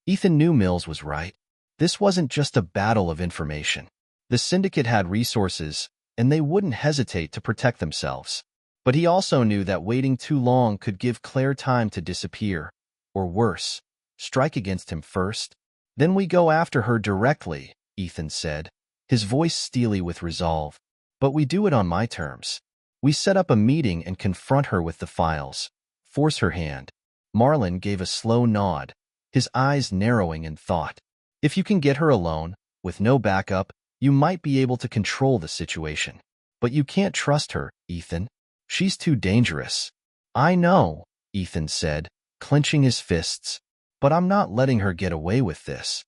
Ethan knew Mills was right. This wasn't just a battle of information. The syndicate had resources, and they wouldn't hesitate to protect themselves. But he also knew that waiting too long could give Claire time to disappear, or worse, strike against him first. "Then we go after her directly," Ethan said, his voice steely with resolve. "But we do it on my terms. We set up a meeting and confront her with the files. Force her hand." Marlon gave a slow nod, his eyes narrowing in thought. "If you can get her alone, with no backup, you might be able to control the situation. But you can't trust her, Ethan. She's too dangerous." "I know," Ethan said, clenching his fists, "but I'm not letting her get away with this."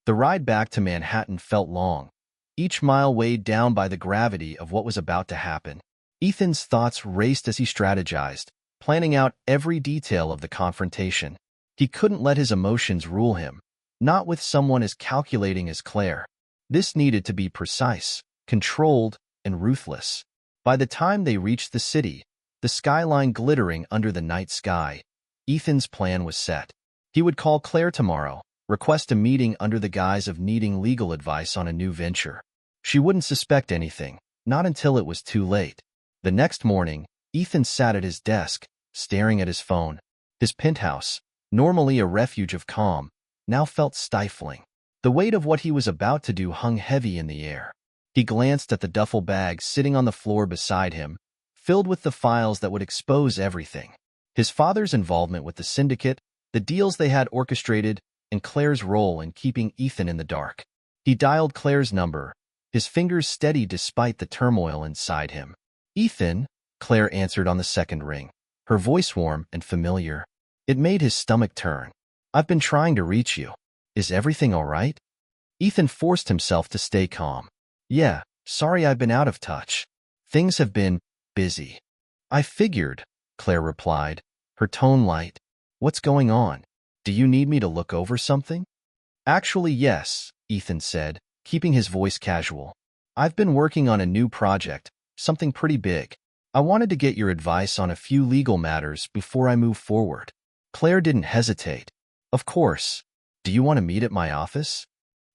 The ride back to Manhattan felt long, each mile weighed down by the gravity of what was about to happen. Ethan's thoughts raced as he strategized, planning out every detail of the confrontation. He couldn't let his emotions rule him, not with someone as calculating as Claire. This needed to be precise, controlled, and ruthless. By the time they reached the city, the skyline glittering under the night sky, Ethan's plan was set. He would call Claire tomorrow, request a meeting under the guise of needing legal advice on a new venture. She wouldn't suspect anything, not until it was too late. The next morning, Ethan sat at his desk, staring at his phone. His penthouse, normally a refuge of calm, now felt stifling. The weight of what he was about to do hung heavy in the air. He glanced at the duffel bag sitting on the floor beside him, filled with the files that would expose everything. His father's involvement with the syndicate, the deals they had orchestrated, and Claire's role in keeping Ethan in the dark. He dialed Claire's number, his fingers steady despite the turmoil inside him. "Ethan," Claire answered on the second ring, her voice warm and familiar. It made his stomach turn. "I've been trying to reach you. Is everything all right?" Ethan forced himself to stay calm. "Yeah, sorry I've been out of touch. Things have been busy." "I figured," Claire replied, her tone light. "What's going on? Do you need me to look over something?" "Actually, yes," Ethan said, keeping his voice casual. "I've been working on a new project, something pretty big. I wanted to get your advice on a few legal matters before I move forward." Claire didn't hesitate. "Of course. Do you want to meet at my office?"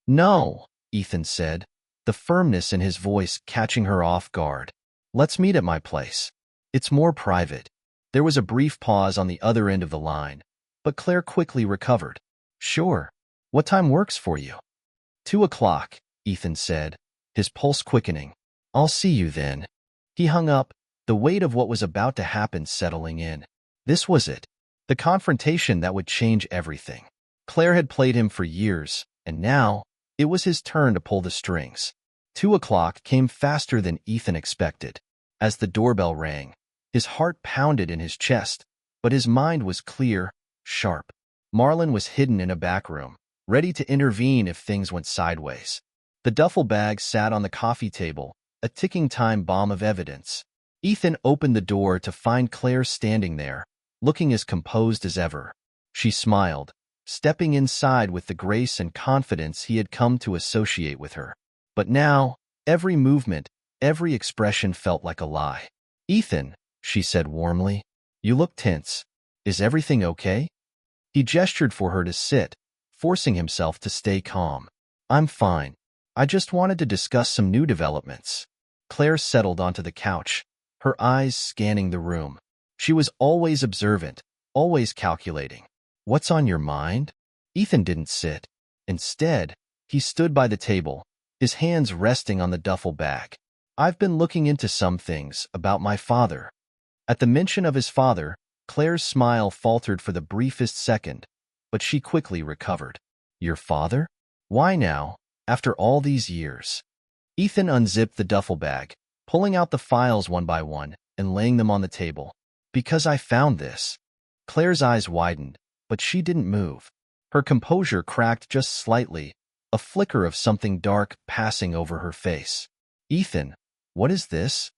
"No," Ethan said, the firmness in his voice catching her off guard. "Let's meet at my place. It's more private." There was a brief pause on the other end of the line, but Claire quickly recovered. "Sure. What time works for you?" 2 o'clock, Ethan said, his pulse quickening. "I'll see you then." He hung up, the weight of what was about to happen settling in. This was it. The confrontation that would change everything. Claire had played him for years, and now, it was his turn to pull the strings. 2 o'clock came faster than Ethan expected. As the doorbell rang, His heart pounded in his chest, but his mind was clear, sharp. Marlon was hidden in a back room, ready to intervene if things went sideways. The duffel bag sat on the coffee table, a ticking time bomb of evidence. Ethan opened the door to find Claire standing there, looking as composed as ever. She smiled, stepping inside with the grace and confidence he had come to associate with her. But now, every movement, every expression felt like a lie. "Ethan," she said warmly, "you look tense. Is everything okay?" He gestured for her to sit, forcing himself to stay calm. "I'm fine. I just wanted to discuss some new developments." Claire settled onto the couch, her eyes scanning the room. She was always observant, always calculating. "What's on your mind?" Ethan didn't sit. Instead, he stood by the table, his hands resting on the duffel bag. "I've been looking into some things about my father." At the mention of his father, Claire's smile faltered for the briefest second, but she quickly recovered. "Your father? Why now, after all these years?" Ethan unzipped the duffel bag, pulling out the files one by one and laying them on the table. "Because I found this." Claire's eyes widened, but she didn't move. Her composure cracked just slightly, a flicker of something dark passing over her face. "Ethan, what is this?"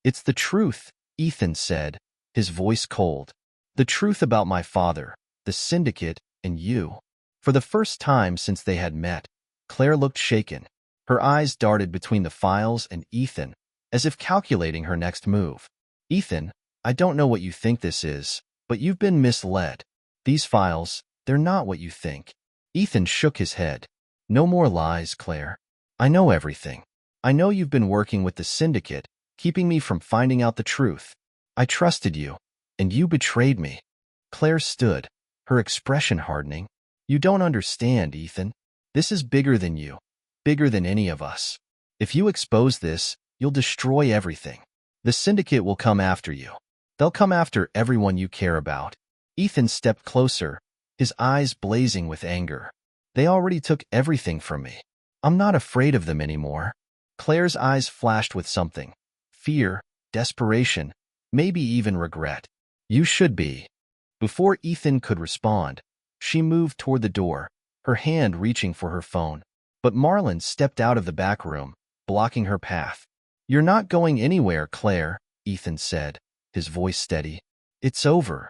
"It's the truth," Ethan said, his voice cold. "The truth about my father, the syndicate, and you." For the first time since they had met, Claire looked shaken. Her eyes darted between the files and Ethan, as if calculating her next move. "Ethan, I don't know what you think this is, but you've been misled. These files, they're not what you think." Ethan shook his head. "No more lies, Claire. I know everything. I know you've been working with the syndicate, keeping me from finding out the truth. I trusted you, and you betrayed me." Claire stood, her expression hardening. "You don't understand, Ethan. This is bigger than you, bigger than any of us. If you expose this, you'll destroy everything. The syndicate will come after you. They'll come after everyone you care about." Ethan stepped closer, his eyes blazing with anger. "They already took everything from me. I'm not afraid of them anymore." Claire's eyes flashed with something. Fear, desperation, maybe even regret. "You should be." Before Ethan could respond, she moved toward the door, her hand reaching for her phone. But Marlon stepped out of the back room, blocking her path. "You're not going anywhere, Claire," Ethan said, his voice steady. "It's over."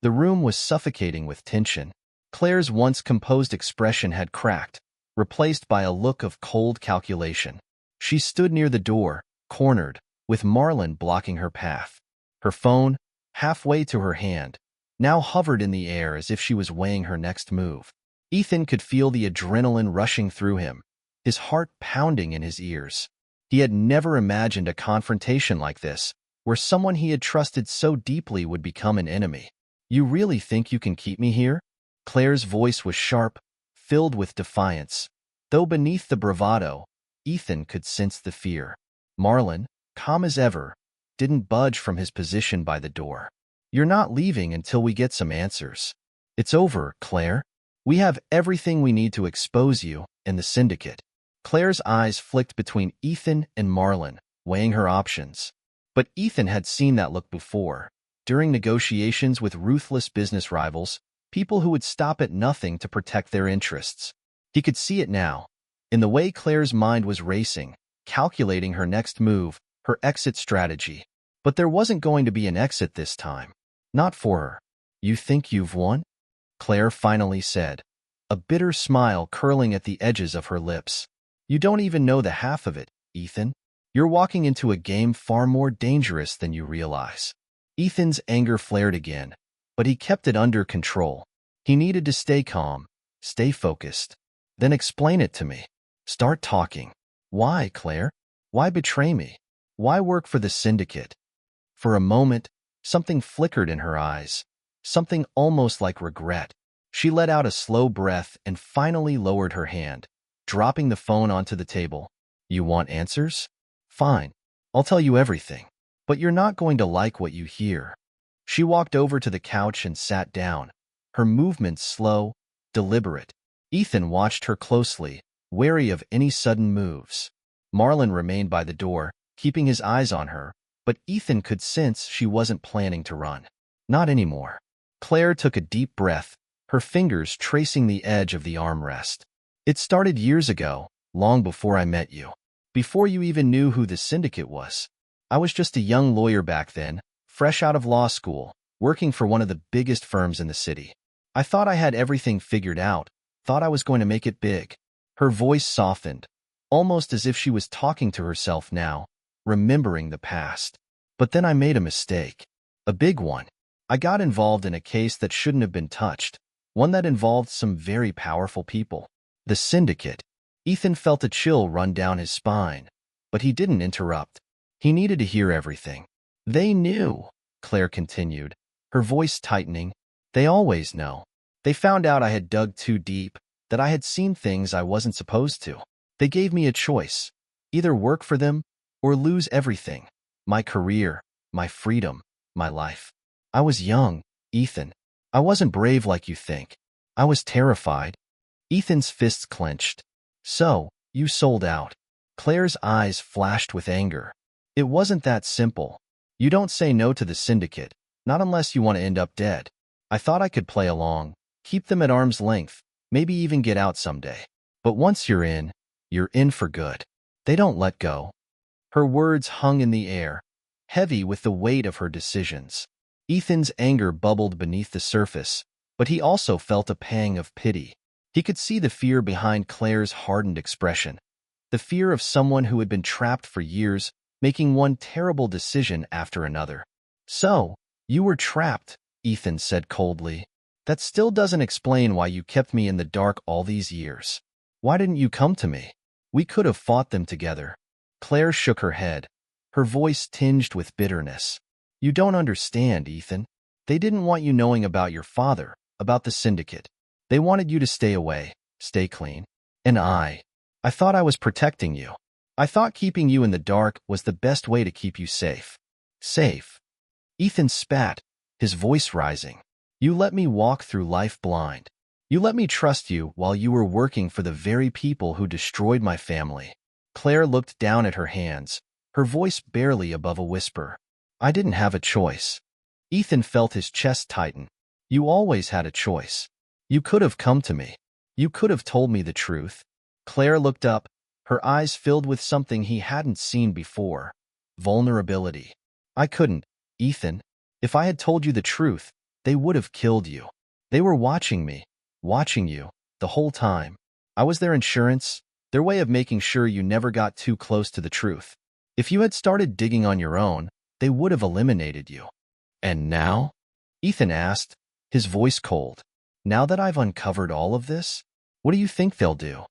The room was suffocating with tension. Claire's once composed expression had cracked, replaced by a look of cold calculation. She stood near the door, cornered, with Marlon blocking her path. Her phone, halfway to her hand, now hovered in the air as if she was weighing her next move. Ethan could feel the adrenaline rushing through him, his heart pounding in his ears. He had never imagined a confrontation like this, where someone he had trusted so deeply would become an enemy. "You really think you can keep me here?" Claire's voice was sharp, filled with defiance. Though beneath the bravado, Ethan could sense the fear. Marlon, calm as ever, didn't budge from his position by the door. "You're not leaving until we get some answers." "It's over, Claire. We have everything we need to expose you and the syndicate." Claire's eyes flicked between Ethan and Marlon, weighing her options. But Ethan had seen that look before, during negotiations with ruthless business rivals, people who would stop at nothing to protect their interests. He could see it now, in the way Claire's mind was racing, calculating her next move, her exit strategy. But there wasn't going to be an exit this time. Not for her. "You think you've won?" Claire finally said, a bitter smile curling at the edges of her lips. "You don't even know the half of it, Ethan. You're walking into a game far more dangerous than you realize." Ethan's anger flared again, but he kept it under control. He needed to stay calm, stay focused. "Then explain it to me. Start talking. Why, Claire? Why betray me? Why work for the syndicate?" For a moment, something flickered in her eyes, something almost like regret. She let out a slow breath and finally lowered her hand, dropping the phone onto the table. "You want answers? Fine. I'll tell you everything. But you're not going to like what you hear." She walked over to the couch and sat down, her movements slow, deliberate. Ethan watched her closely, wary of any sudden moves. Marlon remained by the door, keeping his eyes on her, but but Ethan could sense she wasn't planning to run. Not anymore. Claire took a deep breath, her fingers tracing the edge of the armrest. It started years ago, long before I met you. Before you even knew who the syndicate was. I was just a young lawyer back then, fresh out of law school, working for one of the biggest firms in the city. I thought I had everything figured out, thought I was going to make it big. Her voice softened, almost as if she was talking to herself now, remembering the past. But then I made a mistake. A big one. I got involved in a case that shouldn't have been touched, one that involved some very powerful people. The syndicate. Ethan felt a chill run down his spine, but he didn't interrupt. He needed to hear everything. They knew, Claire continued, her voice tightening. They always know. They found out I had dug too deep, that I had seen things I wasn't supposed to. They gave me a choice. Either work for them or lose everything. My career, my freedom, my life. I was young, Ethan. I wasn't brave like you think. I was terrified. Ethan's fists clenched. So, you sold out. Claire's eyes flashed with anger. It wasn't that simple. You don't say no to the syndicate, not unless you want to end up dead. I thought I could play along, keep them at arm's length, maybe even get out someday. But once you're in for good. They don't let go. Her words hung in the air, heavy with the weight of her decisions. Ethan's anger bubbled beneath the surface, but he also felt a pang of pity. He could see the fear behind Claire's hardened expression, the fear of someone who had been trapped for years, making one terrible decision after another. So, you were trapped, Ethan said coldly. That still doesn't explain why you kept me in the dark all these years. Why didn't you come to me? We could have fought them together. Claire shook her head, her voice tinged with bitterness. You don't understand, Ethan. They didn't want you knowing about your father, about the syndicate. They wanted you to stay away, stay clean. And I thought I was protecting you. I thought keeping you in the dark was the best way to keep you safe. Safe. Ethan spat, his voice rising. You let me walk through life blind. You let me trust you while you were working for the very people who destroyed my family. Claire looked down at her hands, her voice barely above a whisper. I didn't have a choice. Ethan felt his chest tighten. You always had a choice. You could have come to me. You could have told me the truth. Claire looked up, her eyes filled with something he hadn't seen before. Vulnerability. I couldn't, Ethan. If I had told you the truth, they would have killed you. They were watching me, watching you, the whole time. I was their insurance, their way of making sure you never got too close to the truth. If you had started digging on your own, they would have eliminated you. And now? Ethan asked, his voice cold. Now that I've uncovered all of this, what do you think they'll do?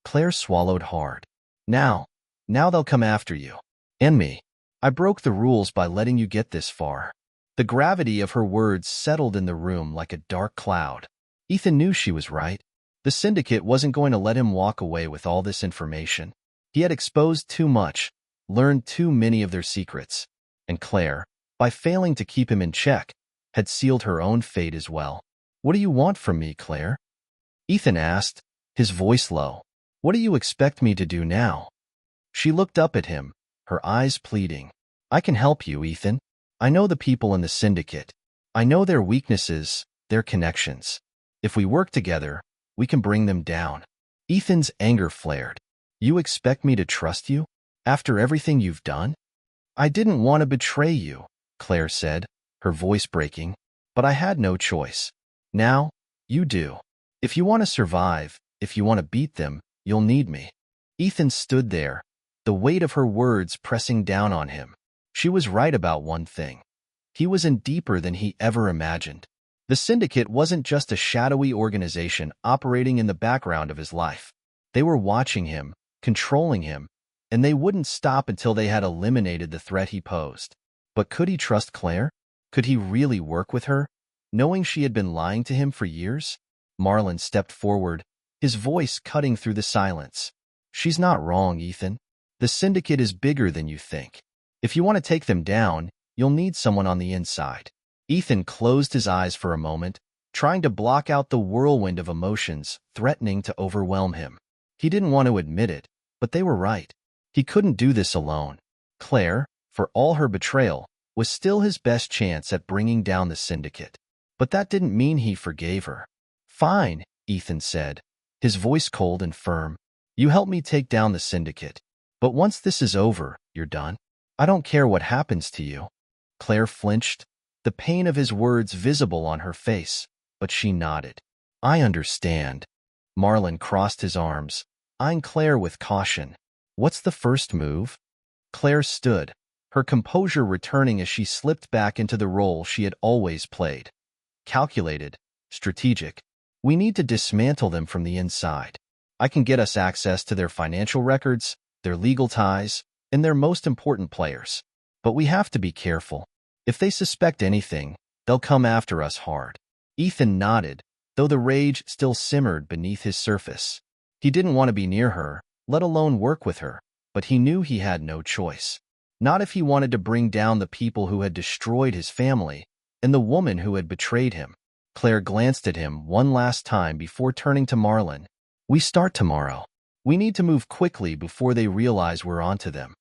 Claire swallowed hard. Now they'll come after you. And me. I broke the rules by letting you get this far. The gravity of her words settled in the room like a dark cloud. Ethan knew she was right. The syndicate wasn't going to let him walk away with all this information. He had exposed too much, learned too many of their secrets. And Claire, by failing to keep him in check, had sealed her own fate as well. What do you want from me, Claire? Ethan asked, his voice low. What do you expect me to do now? She looked up at him, her eyes pleading. I can help you, Ethan. I know the people in the syndicate. I know their weaknesses, their connections. If we work together, we can bring them down. Ethan's anger flared. You expect me to trust you? After everything you've done? I didn't want to betray you, Claire said, her voice breaking, but I had no choice. Now, you do. If you want to survive, if you want to beat them, you'll need me. Ethan stood there, the weight of her words pressing down on him. She was right about one thing. He was in deeper than he ever imagined. The syndicate wasn't just a shadowy organization operating in the background of his life. They were watching him, controlling him, and they wouldn't stop until they had eliminated the threat he posed. But could he trust Claire? Could he really work with her, knowing she had been lying to him for years? Marlon stepped forward, his voice cutting through the silence. She's not wrong, Ethan. The syndicate is bigger than you think. If you want to take them down, you'll need someone on the inside. Ethan closed his eyes for a moment, trying to block out the whirlwind of emotions threatening to overwhelm him. He didn't want to admit it, but they were right. He couldn't do this alone. Claire, for all her betrayal, was still his best chance at bringing down the syndicate. But that didn't mean he forgave her. "Fine," Ethan said, his voice cold and firm. "You help me take down the syndicate. But once this is over, you're done. I don't care what happens to you." Claire flinched, the pain of his words visible on her face, but she nodded. "I understand." Marlon crossed his arms, eyeing Claire with caution. "What's the first move?" Claire stood, her composure returning as she slipped back into the role she had always played. Calculated, strategic. "We need to dismantle them from the inside. I can get us access to their financial records, their legal ties, and their most important players. But we have to be careful. If they suspect anything, they'll come after us hard." Ethan nodded, though the rage still simmered beneath his surface. He didn't want to be near her, let alone work with her, but he knew he had no choice. Not if he wanted to bring down the people who had destroyed his family and the woman who had betrayed him. Claire glanced at him one last time before turning to Marlon. "We start tomorrow. We need to move quickly before they realize we're onto them."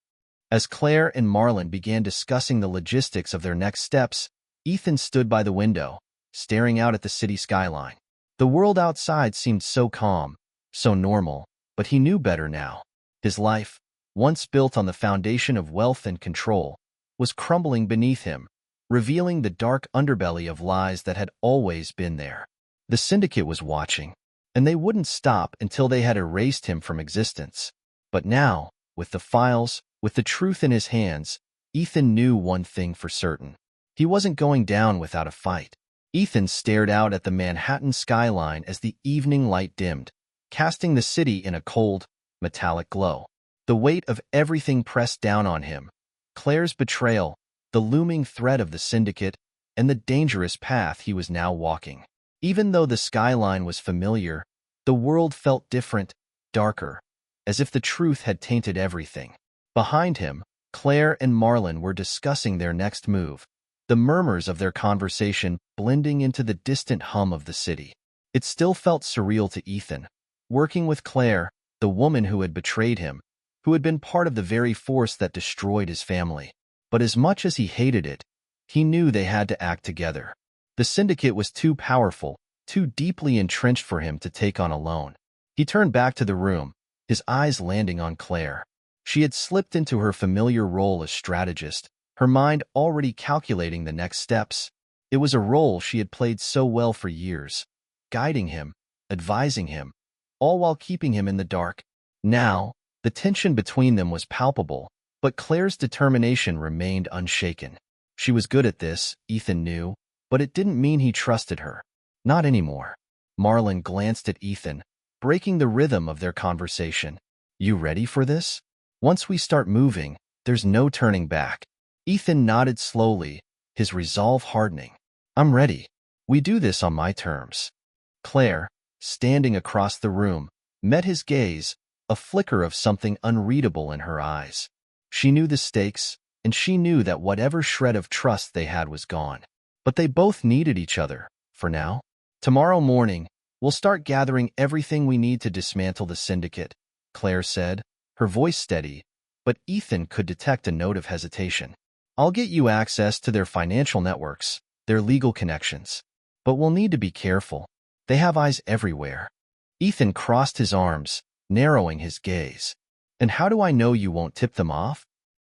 As Claire and Marlon began discussing the logistics of their next steps, Ethan stood by the window, staring out at the city skyline. The world outside seemed so calm, so normal, but he knew better now. His life, once built on the foundation of wealth and control, was crumbling beneath him, revealing the dark underbelly of lies that had always been there. The syndicate was watching, and they wouldn't stop until they had erased him from existence. But now, with the files, with the truth in his hands, Ethan knew one thing for certain. He wasn't going down without a fight. Ethan stared out at the Manhattan skyline as the evening light dimmed, casting the city in a cold, metallic glow. The weight of everything pressed down on him: Claire's betrayal, the looming threat of the syndicate, and the dangerous path he was now walking. Even though the skyline was familiar, the world felt different, darker, as if the truth had tainted everything. Behind him, Claire and Marlon were discussing their next move, the murmurs of their conversation blending into the distant hum of the city. It still felt surreal to Ethan, working with Claire, the woman who had betrayed him, who had been part of the very force that destroyed his family. But as much as he hated it, he knew they had to act together. The syndicate was too powerful, too deeply entrenched for him to take on alone. He turned back to the room, his eyes landing on Claire. She had slipped into her familiar role as strategist, her mind already calculating the next steps. It was a role she had played so well for years, guiding him, advising him, all while keeping him in the dark. Now, the tension between them was palpable, but Claire's determination remained unshaken. She was good at this, Ethan knew, but it didn't mean he trusted her. Not anymore. Marlon glanced at Ethan, breaking the rhythm of their conversation. "You ready for this? Once we start moving, there's no turning back." Ethan nodded slowly, his resolve hardening. "I'm ready. We do this on my terms." Claire, standing across the room, met his gaze, a flicker of something unreadable in her eyes. She knew the stakes, and she knew that whatever shred of trust they had was gone. But they both needed each other, for now. "Tomorrow morning, we'll start gathering everything we need to dismantle the syndicate," Claire said, her voice steady, but Ethan could detect a note of hesitation. "I'll get you access to their financial networks, their legal connections. But we'll need to be careful. They have eyes everywhere." Ethan crossed his arms, narrowing his gaze. "And how do I know you won't tip them off?"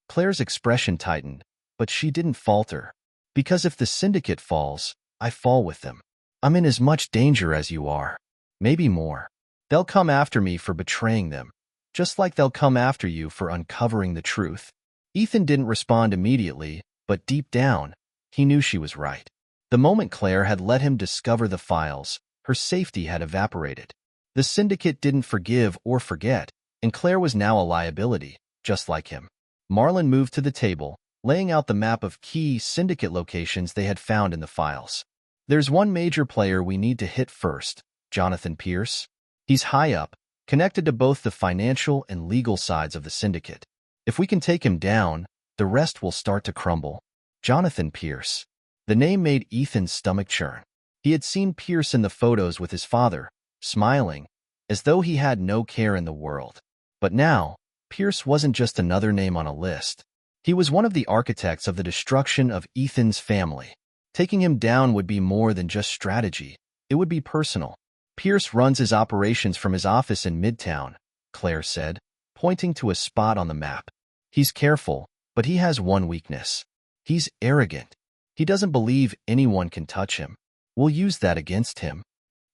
Claire's expression tightened, but she didn't falter. "Because if the syndicate falls, I fall with them. I'm in as much danger as you are. Maybe more. They'll come after me for betraying them, just like they'll come after you for uncovering the truth." Ethan didn't respond immediately, but deep down, he knew she was right. The moment Claire had let him discover the files, her safety had evaporated. The syndicate didn't forgive or forget, and Claire was now a liability, just like him. Marlon moved to the table, laying out the map of key syndicate locations they had found in the files. "There's one major player we need to hit first, Jonathan Pierce. He's high up, connected to both the financial and legal sides of the syndicate. If we can take him down, the rest will start to crumble." Jonathan Pierce. The name made Ethan's stomach churn. He had seen Pierce in the photos with his father, smiling, as though he had no care in the world. But now, Pierce wasn't just another name on a list. He was one of the architects of the destruction of Ethan's family. Taking him down would be more than just strategy. It would be personal. Pierce runs his operations from his office in Midtown, Claire said, pointing to a spot on the map. He's careful, but he has one weakness. He's arrogant. He doesn't believe anyone can touch him. We'll use that against him.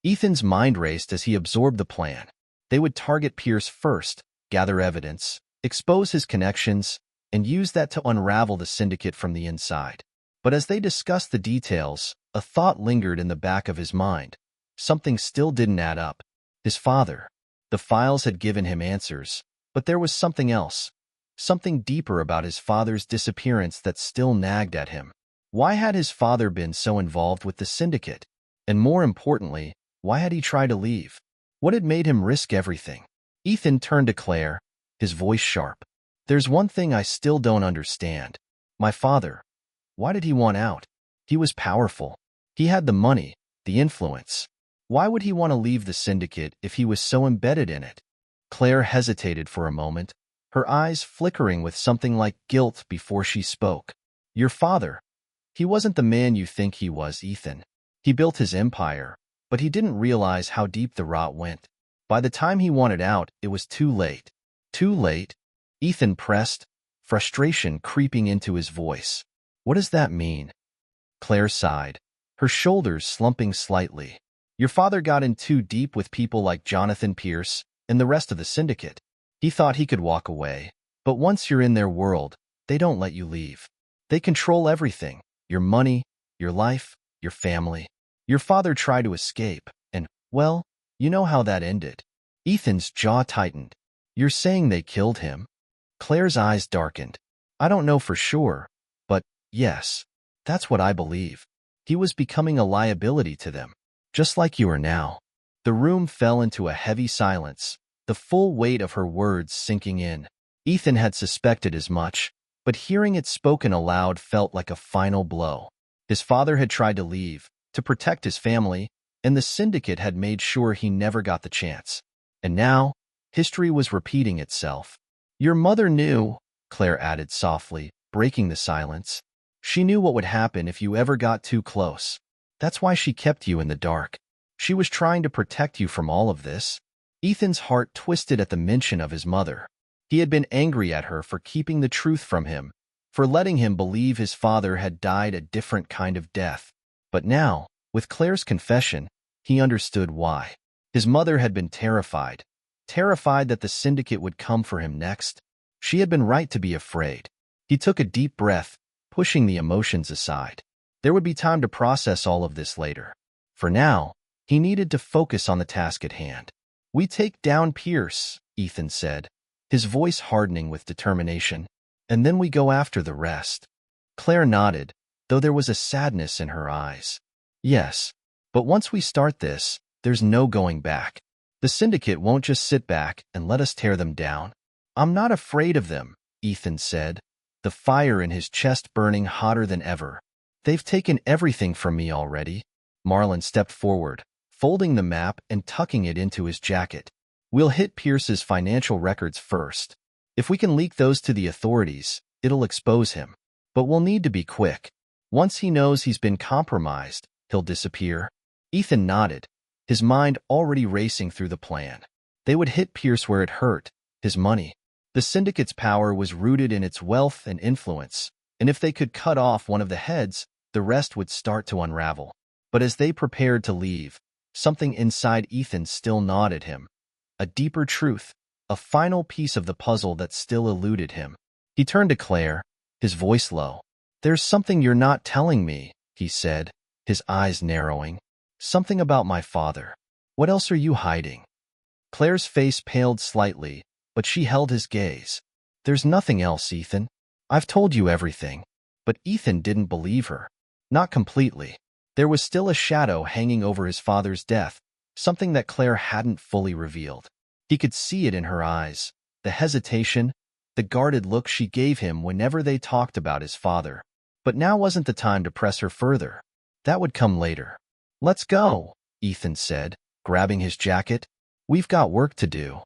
Ethan's mind raced as he absorbed the plan. They would target Pierce first, gather evidence, expose his connections, and use that to unravel the syndicate from the inside. But as they discussed the details, a thought lingered in the back of his mind. Something still didn't add up. His father. The files had given him answers, but there was something else. Something deeper about his father's disappearance that still nagged at him. Why had his father been so involved with the syndicate? And more importantly, why had he tried to leave? What had made him risk everything? Ethan turned to Claire, his voice sharp. There's one thing I still don't understand. My father. Why did he want out? He was powerful. He had the money, the influence. Why would he want to leave the syndicate if he was so embedded in it? Claire hesitated for a moment, her eyes flickering with something like guilt before she spoke. Your father. He wasn't the man you think he was, Ethan. He built his empire, but he didn't realize how deep the rot went. By the time he wanted out, it was too late. Too late? Ethan pressed, frustration creeping into his voice. What does that mean? Claire sighed, her shoulders slumping slightly. Your father got in too deep with people like Jonathan Pierce and the rest of the syndicate. He thought he could walk away, but once you're in their world, they don't let you leave. They control everything, your money, your life, your family. Your father tried to escape, and, well, you know how that ended. Ethan's jaw tightened. You're saying they killed him? Claire's eyes darkened. I don't know for sure, but yes, that's what I believe. He was becoming a liability to them, just like you are now. The room fell into a heavy silence, the full weight of her words sinking in. Ethan had suspected as much, but hearing it spoken aloud felt like a final blow. His father had tried to leave, to protect his family, and the syndicate had made sure he never got the chance. And now, history was repeating itself. Your mother knew, Claire added softly, breaking the silence. She knew what would happen if you ever got too close. That's why she kept you in the dark. She was trying to protect you from all of this. Ethan's heart twisted at the mention of his mother. He had been angry at her for keeping the truth from him, for letting him believe his father had died a different kind of death. But now, with Claire's confession, he understood why. His mother had been terrified that the syndicate would come for him next. She had been right to be afraid. He took a deep breath, pushing the emotions aside. There would be time to process all of this later. For now, he needed to focus on the task at hand. We take down Pierce, Ethan said, his voice hardening with determination, and then we go after the rest. Claire nodded, though there was a sadness in her eyes. Yes, but once we start this, there's no going back. The syndicate won't just sit back and let us tear them down. I'm not afraid of them, Ethan said, the fire in his chest burning hotter than ever. They've taken everything from me already. Marlon stepped forward, folding the map and tucking it into his jacket. We'll hit Pierce's financial records first. If we can leak those to the authorities, it'll expose him. But we'll need to be quick. Once he knows he's been compromised, he'll disappear. Ethan nodded, his mind already racing through the plan. They would hit Pierce where it hurt, his money. The syndicate's power was rooted in its wealth and influence, and if they could cut off one of the heads, the rest would start to unravel. But as they prepared to leave, something inside Ethan still gnawed at him. A deeper truth, a final piece of the puzzle that still eluded him. He turned to Claire, his voice low. There's something you're not telling me, he said, his eyes narrowing. Something about my father. What else are you hiding? Claire's face paled slightly, but she held his gaze. There's nothing else, Ethan. I've told you everything. But Ethan didn't believe her. Not completely. There was still a shadow hanging over his father's death, something that Claire hadn't fully revealed. He could see it in her eyes, the hesitation, the guarded look she gave him whenever they talked about his father. But now wasn't the time to press her further. That would come later. Let's go, Ethan said, grabbing his jacket. We've got work to do.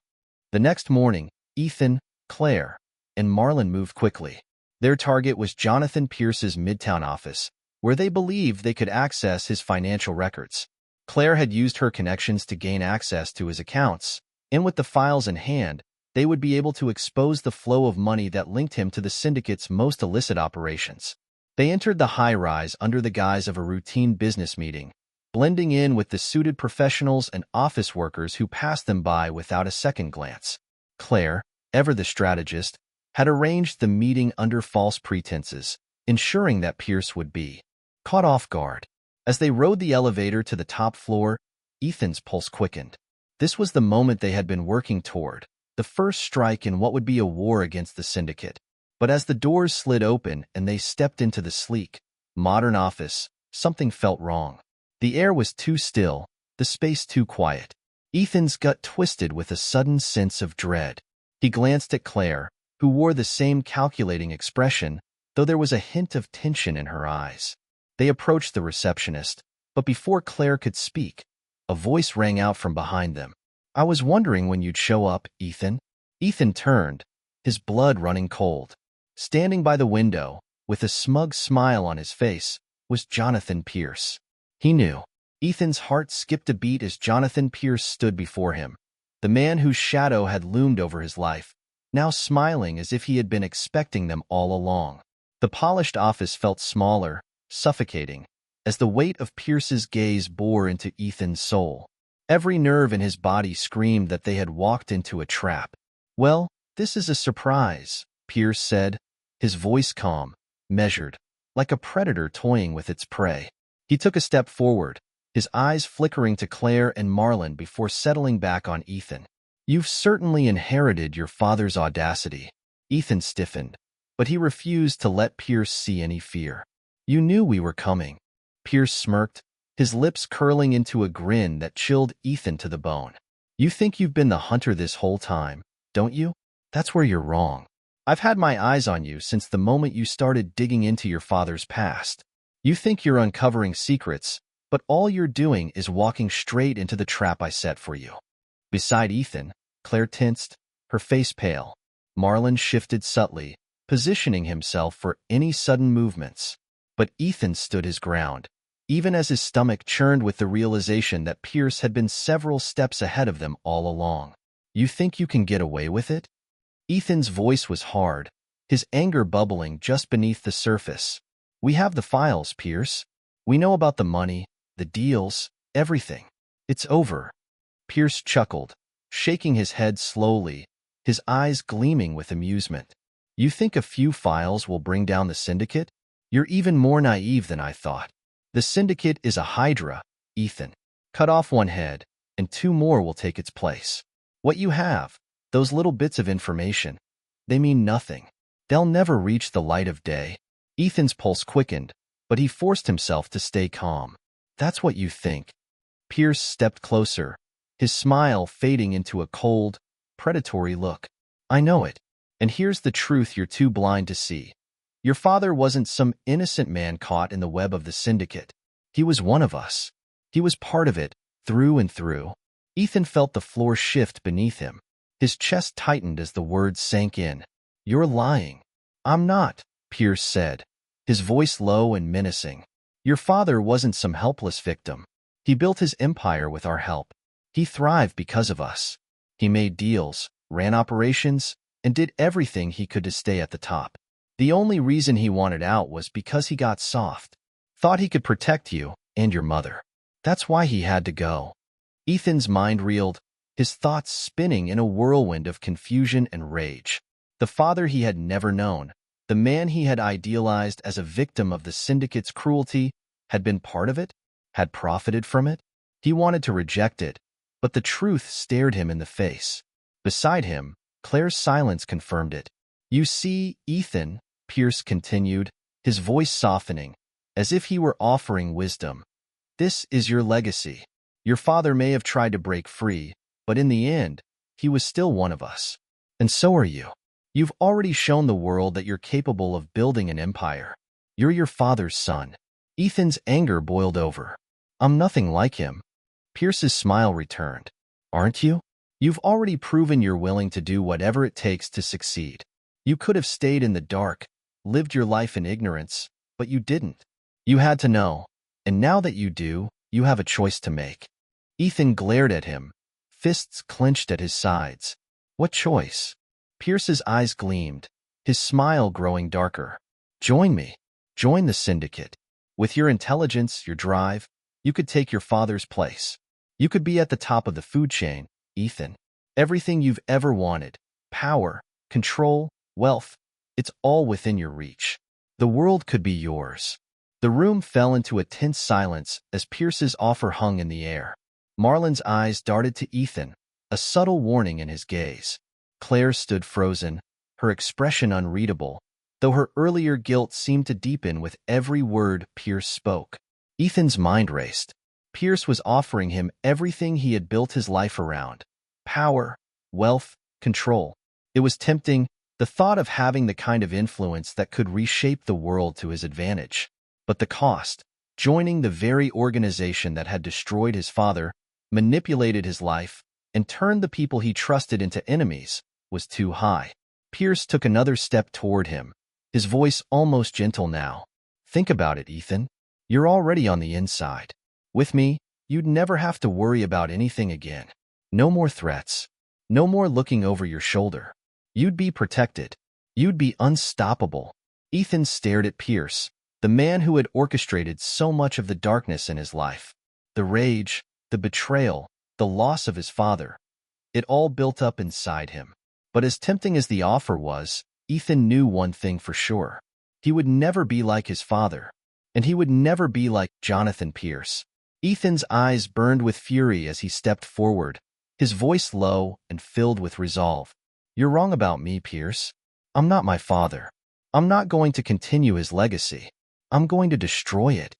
The next morning, Ethan, Claire, and Marlon moved quickly. Their target was Jonathan Pierce's Midtown office, where they believed they could access his financial records. Claire had used her connections to gain access to his accounts, and with the files in hand, they would be able to expose the flow of money that linked him to the syndicate's most illicit operations. They entered the high-rise under the guise of a routine business meeting, blending in with the suited professionals and office workers who passed them by without a second glance. Claire, ever the strategist, had arranged the meeting under false pretenses, ensuring that Pierce would be caught off guard. As they rode the elevator to the top floor, Ethan's pulse quickened. This was the moment they had been working toward, the first strike in what would be a war against the syndicate. But as the doors slid open and they stepped into the sleek, modern office, something felt wrong. The air was too still, the space too quiet. Ethan's gut twisted with a sudden sense of dread. He glanced at Claire, who wore the same calculating expression, though there was a hint of tension in her eyes. They approached the receptionist, but before Claire could speak, a voice rang out from behind them. "I was wondering when you'd show up, Ethan." Ethan turned, his blood running cold. Standing by the window, with a smug smile on his face, was Jonathan Pierce. He knew. Ethan's heart skipped a beat as Jonathan Pierce stood before him, the man whose shadow had loomed over his life, now smiling as if he had been expecting them all along. The polished office felt smaller, suffocating, as the weight of Pierce's gaze bore into Ethan's soul. Every nerve in his body screamed that they had walked into a trap. "Well, this is a surprise," Pierce said, his voice calm, measured, like a predator toying with its prey. He took a step forward, his eyes flickering to Claire and Marlon before settling back on Ethan. "You've certainly inherited your father's audacity." Ethan stiffened, but he refused to let Pierce see any fear. "You knew we were coming." Pierce smirked, his lips curling into a grin that chilled Ethan to the bone. "You think you've been the hunter this whole time, don't you? That's where you're wrong. I've had my eyes on you since the moment you started digging into your father's past. You think you're uncovering secrets, but all you're doing is walking straight into the trap I set for you." Beside Ethan, Claire tensed, her face pale. Marlon shifted subtly, positioning himself for any sudden movements. But Ethan stood his ground, even as his stomach churned with the realization that Pierce had been several steps ahead of them all along. "You think you can get away with it?" Ethan's voice was hard, his anger bubbling just beneath the surface. "We have the files, Pierce. We know about the money, the deals, everything. It's over." Pierce chuckled, shaking his head slowly, his eyes gleaming with amusement. "You think a few files will bring down the syndicate? You're even more naive than I thought. The syndicate is a hydra, Ethan. Cut off one head, and two more will take its place. What you have, those little bits of information, they mean nothing. They'll never reach the light of day." Ethan's pulse quickened, but he forced himself to stay calm. "That's what you think." Pierce stepped closer, his smile fading into a cold, predatory look. "I know it. And here's the truth you're too blind to see. Your father wasn't some innocent man caught in the web of the syndicate. He was one of us. He was part of it, through and through." Ethan felt the floor shift beneath him. His chest tightened as the words sank in. "You're lying." "I'm not," Pierce said, his voice low and menacing. "Your father wasn't some helpless victim. He built his empire with our help. He thrived because of us. He made deals, ran operations, and did everything he could to stay at the top. The only reason he wanted out was because he got soft. Thought he could protect you and your mother. That's why he had to go." Ethan's mind reeled, his thoughts spinning in a whirlwind of confusion and rage. The father he had never known, the man he had idealized as a victim of the syndicate's cruelty, had been part of it, had profited from it. He wanted to reject it, but the truth stared him in the face. Beside him, Claire's silence confirmed it. "You see, Ethan," Pierce continued, his voice softening, as if he were offering wisdom. "This is your legacy. Your father may have tried to break free, but in the end, he was still one of us. And so are you. You've already shown the world that you're capable of building an empire. You're your father's son." Ethan's anger boiled over. "I'm nothing like him." Pierce's smile returned. "Aren't you? You've already proven you're willing to do whatever it takes to succeed. You could have stayed in the dark, lived your life in ignorance, but you didn't. You had to know, and now that you do, you have a choice to make. Ethan glared at him, fists clenched at his sides. What choice? Pierce's eyes gleamed, his smile growing darker. Join me. Join the syndicate. With your intelligence, your drive, you could take your father's place. You could be at the top of the food chain, Ethan. Everything you've ever wanted, power, control, wealth, it's all within your reach. The world could be yours. The room fell into a tense silence as Pierce's offer hung in the air. Marlon's eyes darted to Ethan, a subtle warning in his gaze. Claire stood frozen, her expression unreadable, though her earlier guilt seemed to deepen with every word Pierce spoke. Ethan's mind raced. Pierce was offering him everything he had built his life around. Power, wealth, control. It was tempting, the thought of having the kind of influence that could reshape the world to his advantage. But the cost, joining the very organization that had destroyed his father, manipulated his life, and turned the people he trusted into enemies, was too high. Pierce took another step toward him, his voice almost gentle now. Think about it, Ethan. You're already on the inside. With me, you'd never have to worry about anything again. No more threats. No more looking over your shoulder. You'd be protected. You'd be unstoppable. Ethan stared at Pierce, the man who had orchestrated so much of the darkness in his life. The rage, the betrayal, the loss of his father. It all built up inside him. But as tempting as the offer was, Ethan knew one thing for sure. He would never be like his father. And he would never be like Jonathan Pierce. Ethan's eyes burned with fury as he stepped forward, his voice low and filled with resolve. You're wrong about me, Pierce. I'm not my father. I'm not going to continue his legacy. I'm going to destroy it.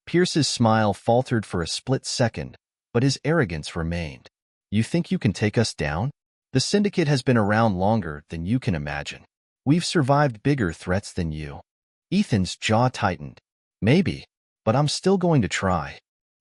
Pierce's smile faltered for a split second, but his arrogance remained. You think you can take us down? The syndicate has been around longer than you can imagine. We've survived bigger threats than you. Ethan's jaw tightened. Maybe, but I'm still going to try.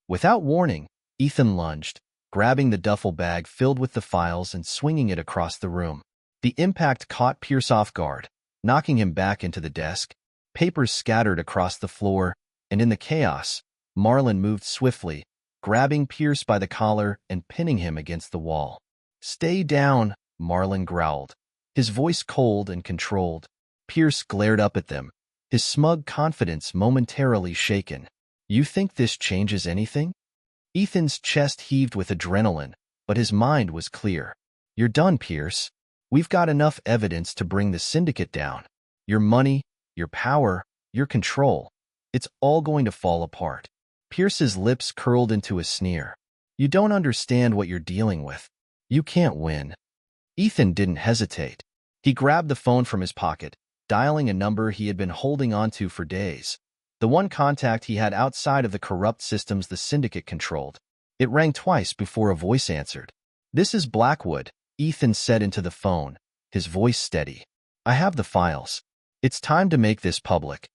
Without warning, Ethan lunged, grabbing the duffel bag filled with the files and swinging it across the room. The impact caught Pierce off guard, knocking him back into the desk. Papers scattered across the floor, and in the chaos, Marlon moved swiftly, grabbing Pierce by the collar and pinning him against the wall. Stay down, Marlon growled, his voice cold and controlled. Pierce glared up at them, his smug confidence momentarily shaken. You think this changes anything? Ethan's chest heaved with adrenaline, but his mind was clear. You're done, Pierce. We've got enough evidence to bring the syndicate down. Your money, your power, your control. It's all going to fall apart. Pierce's lips curled into a sneer. You don't understand what you're dealing with. You can't win. Ethan didn't hesitate. He grabbed the phone from his pocket, dialing a number he had been holding onto for days. The one contact he had outside of the corrupt systems the syndicate controlled. It rang twice before a voice answered. This is Blackwood, Ethan said into the phone, his voice steady. I have the files. It's time to make this public.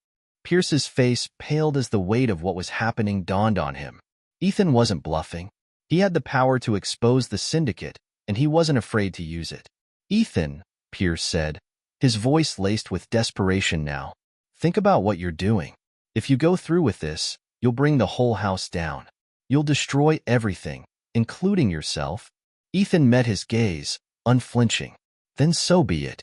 Pierce's face paled as the weight of what was happening dawned on him. Ethan wasn't bluffing. He had the power to expose the syndicate, and he wasn't afraid to use it. Ethan, Pierce said, his voice laced with desperation now. Think about what you're doing. If you go through with this, you'll bring the whole house down. You'll destroy everything, including yourself. Ethan met his gaze, unflinching. Then so be it.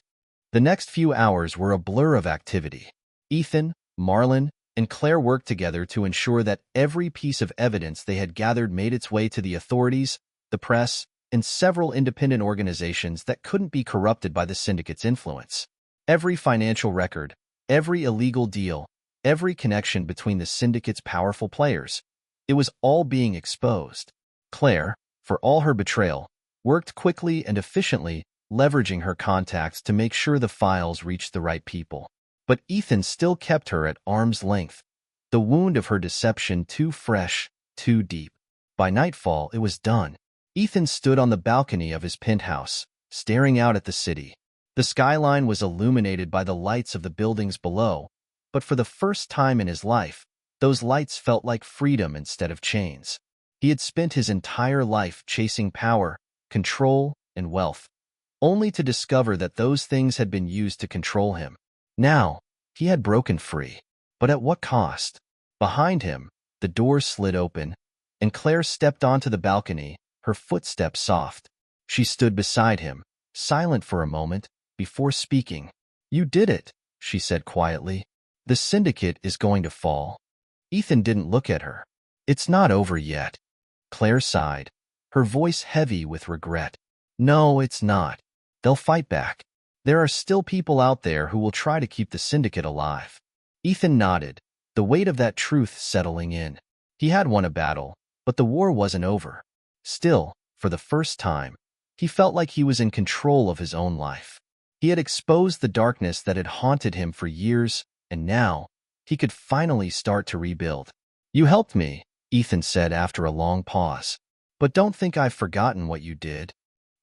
The next few hours were a blur of activity. Ethan, Marlon, and Claire worked together to ensure that every piece of evidence they had gathered made its way to the authorities, the press, and several independent organizations that couldn't be corrupted by the syndicate's influence. Every financial record, every illegal deal, every connection between the syndicate's powerful players, it was all being exposed. Claire, for all her betrayal, worked quickly and efficiently, leveraging her contacts to make sure the files reached the right people. But Ethan still kept her at arm's length, the wound of her deception too fresh, too deep. By nightfall, it was done. Ethan stood on the balcony of his penthouse, staring out at the city. The skyline was illuminated by the lights of the buildings below, but for the first time in his life, those lights felt like freedom instead of chains. He had spent his entire life chasing power, control, and wealth, only to discover that those things had been used to control him. Now, He had broken free. But at what cost? Behind him, the door slid open, and Claire stepped onto the balcony, her footsteps soft. She stood beside him, silent for a moment, before speaking. "You did it," she said quietly. "The syndicate is going to fall." Ethan didn't look at her. "It's not over yet." Claire sighed, her voice heavy with regret. "No, it's not. They'll fight back. There are still people out there who will try to keep the syndicate alive." Ethan nodded, the weight of that truth settling in. He had won a battle, but the war wasn't over. Still, for the first time, he felt like he was in control of his own life. He had exposed the darkness that had haunted him for years, and now he could finally start to rebuild. "You helped me," Ethan said after a long pause. "But don't think I've forgotten what you did."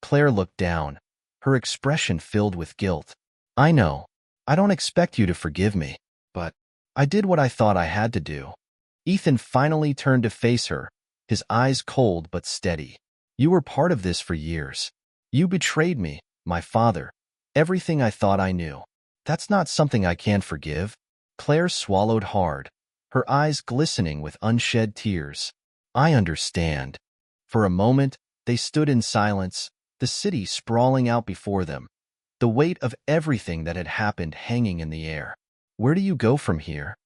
Claire looked down, her expression filled with guilt. "I know. I don't expect you to forgive me, but I did what I thought I had to do." Ethan finally turned to face her, his eyes cold but steady. "You were part of this for years. You betrayed me, my father, everything I thought I knew. That's not something I can forgive." Claire swallowed hard, her eyes glistening with unshed tears. "I understand." For a moment, they stood in silence, the city sprawling out before them, the weight of everything that had happened hanging in the air. "Where do you go from here?"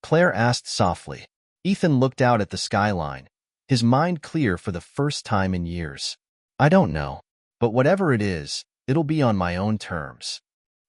Claire asked softly. Ethan looked out at the skyline, his mind clear for the first time in years. "I don't know, but whatever it is, it'll be on my own terms."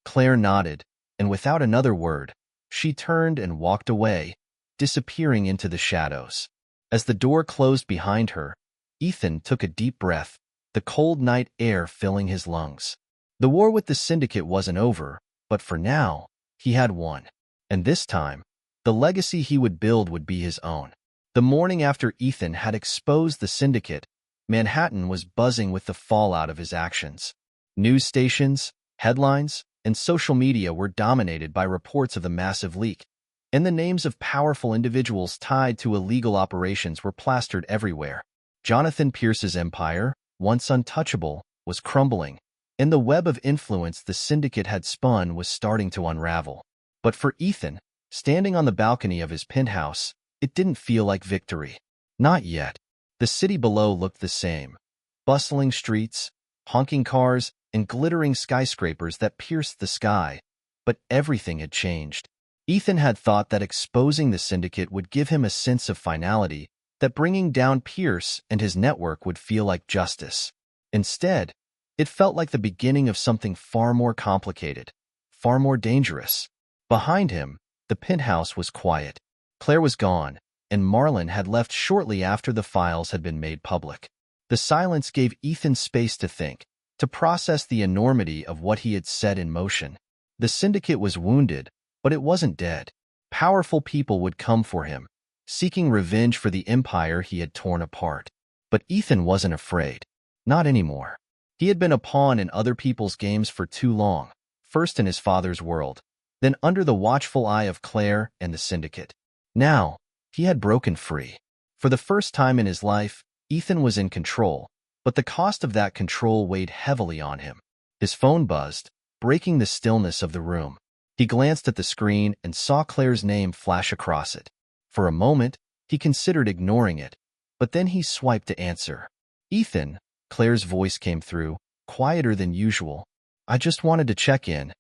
Claire nodded, and without another word, she turned and walked away, disappearing into the shadows. As the door closed behind her, Ethan took a deep breath, the cold night air filling his lungs. The war with the syndicate wasn't over, but for now, he had won. And this time, the legacy he would build would be his own. The morning after Ethan had exposed the syndicate, Manhattan was buzzing with the fallout of his actions. News stations, headlines, and social media were dominated by reports of the massive leak, and the names of powerful individuals tied to illegal operations were plastered everywhere. Jonathan Pierce's empire, once untouchable, was crumbling, and the web of influence the syndicate had spun was starting to unravel. But for Ethan, standing on the balcony of his penthouse, it didn't feel like victory. Not yet. The city below looked the same. Bustling streets, honking cars, and glittering skyscrapers that pierced the sky. But everything had changed. Ethan had thought that exposing the syndicate would give him a sense of finality, that bringing down Pierce and his network would feel like justice. Instead, it felt like the beginning of something far more complicated, far more dangerous. Behind him, the penthouse was quiet. Claire was gone, and Marlon had left shortly after the files had been made public. The silence gave Ethan space to think, to process the enormity of what he had set in motion. The syndicate was wounded, but it wasn't dead. Powerful people would come for him, seeking revenge for the empire he had torn apart. But Ethan wasn't afraid. Not anymore. He had been a pawn in other people's games for too long, first in his father's world, then under the watchful eye of Claire and the syndicate. Now, he had broken free. For the first time in his life, Ethan was in control, but the cost of that control weighed heavily on him. His phone buzzed, breaking the stillness of the room. He glanced at the screen and saw Claire's name flash across it. For a moment, he considered ignoring it, but then he swiped to answer. "Ethan," Claire's voice came through, quieter than usual. "I just wanted to check in."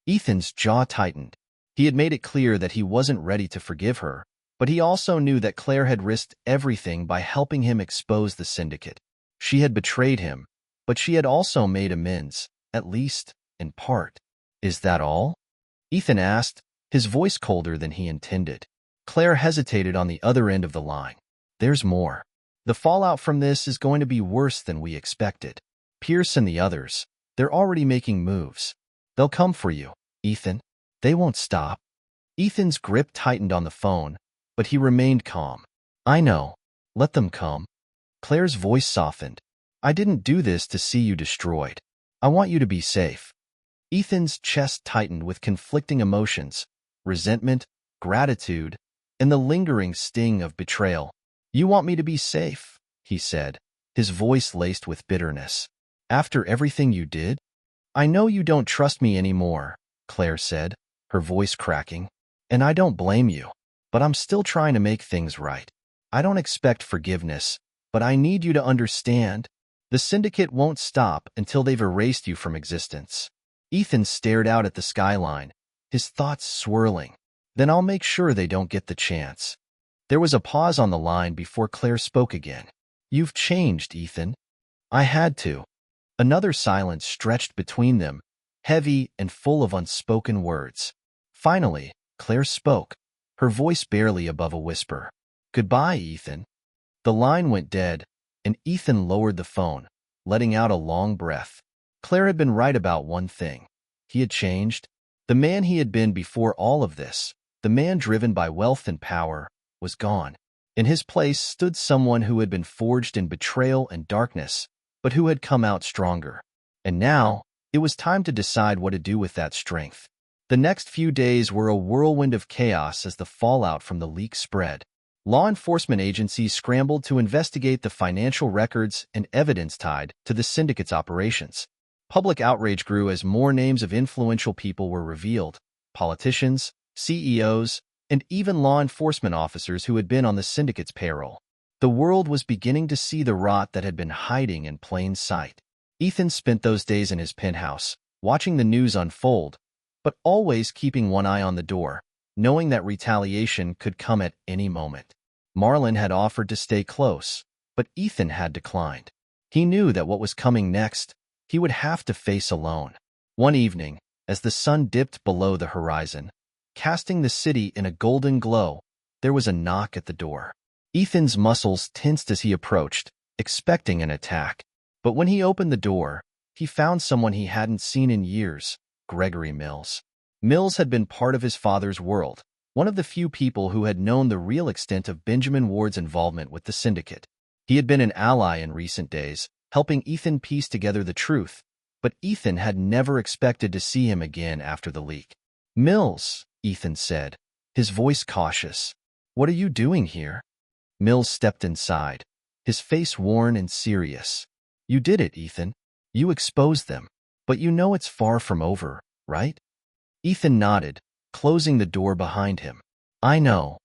Ethan's jaw tightened. He had made it clear that he wasn't ready to forgive her, but he also knew that Claire had risked everything by helping him expose the syndicate. She had betrayed him, but she had also made amends, at least in part. "Is that all?" Ethan asked, his voice colder than he intended. Claire hesitated on the other end of the line. "There's more. The fallout from this is going to be worse than we expected. Pierce and the others, they're already making moves. They'll come for you, Ethan. They won't stop." Ethan's grip tightened on the phone, but he remained calm. "I know. Let them come." Claire's voice softened. "I didn't do this to see you destroyed. I want you to be safe." Ethan's chest tightened with conflicting emotions, resentment, gratitude, and the lingering sting of betrayal. "You want me to be safe," he said, his voice laced with bitterness. "After everything you did?" "I know you don't trust me anymore," Claire said, her her voice cracking. And I don't blame you, but I'm still trying to make things right. I don't expect forgiveness, but I need you to understand. The syndicate won't stop until they've erased you from existence. Ethan stared out at the skyline, his thoughts swirling. Then I'll make sure they don't get the chance. There was a pause on the line before Claire spoke again. You've changed, Ethan. I had to. Another silence stretched between them, heavy and full of unspoken words. Finally, Claire spoke, her voice barely above a whisper. Goodbye, Ethan. The line went dead, and Ethan lowered the phone, letting out a long breath. Claire had been right about one thing. He had changed. The man he had been before all of this, the man driven by wealth and power, was gone. In his place stood someone who had been forged in betrayal and darkness, but who had come out stronger. And now, it was time to decide what to do with that strength. The next few days were a whirlwind of chaos as the fallout from the leak spread. Law enforcement agencies scrambled to investigate the financial records and evidence tied to the syndicate's operations. Public outrage grew as more names of influential people were revealed, politicians, CEOs, and even law enforcement officers who had been on the syndicate's payroll. The world was beginning to see the rot that had been hiding in plain sight. Ethan spent those days in his penthouse, watching the news unfold, but always keeping one eye on the door, knowing that retaliation could come at any moment. Marlon had offered to stay close, but Ethan had declined. He knew that what was coming next, he would have to face alone. One evening, as the sun dipped below the horizon, casting the city in a golden glow, there was a knock at the door. Ethan's muscles tensed as he approached, expecting an attack. But when he opened the door, he found someone he hadn't seen in years, Gregory Mills. Mills had been part of his father's world, one of the few people who had known the real extent of Benjamin Ward's involvement with the syndicate. He had been an ally in recent days, helping Ethan piece together the truth, but Ethan had never expected to see him again after the leak. Mills, Ethan said, his voice cautious. What are you doing here? Mills stepped inside, his face worn and serious. You did it, Ethan. You exposed them. But you know it's far from over, right? Ethan nodded, closing the door behind him. I know.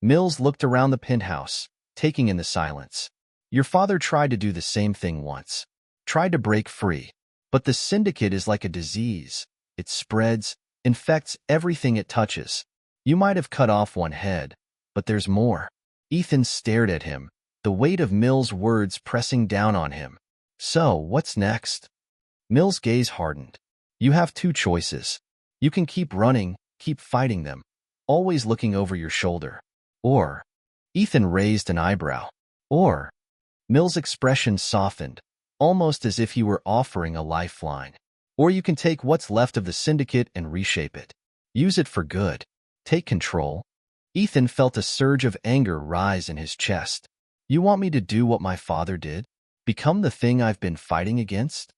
Mills looked around the penthouse, taking in the silence. Your father tried to do the same thing once. Tried to break free. But the syndicate is like a disease. It spreads, infects everything it touches. You might have cut off one head, but there's more. Ethan stared at him, the weight of Mills' words pressing down on him. So, what's next? Mills' gaze hardened. You have two choices. You can keep running, keep fighting them, always looking over your shoulder. Or, Ethan raised an eyebrow. Or, Mills' expression softened, almost as if he were offering a lifeline. Or you can take what's left of the syndicate and reshape it. Use it for good. Take control. Ethan felt a surge of anger rise in his chest. You want me to do what my father did? Become the thing I've been fighting against?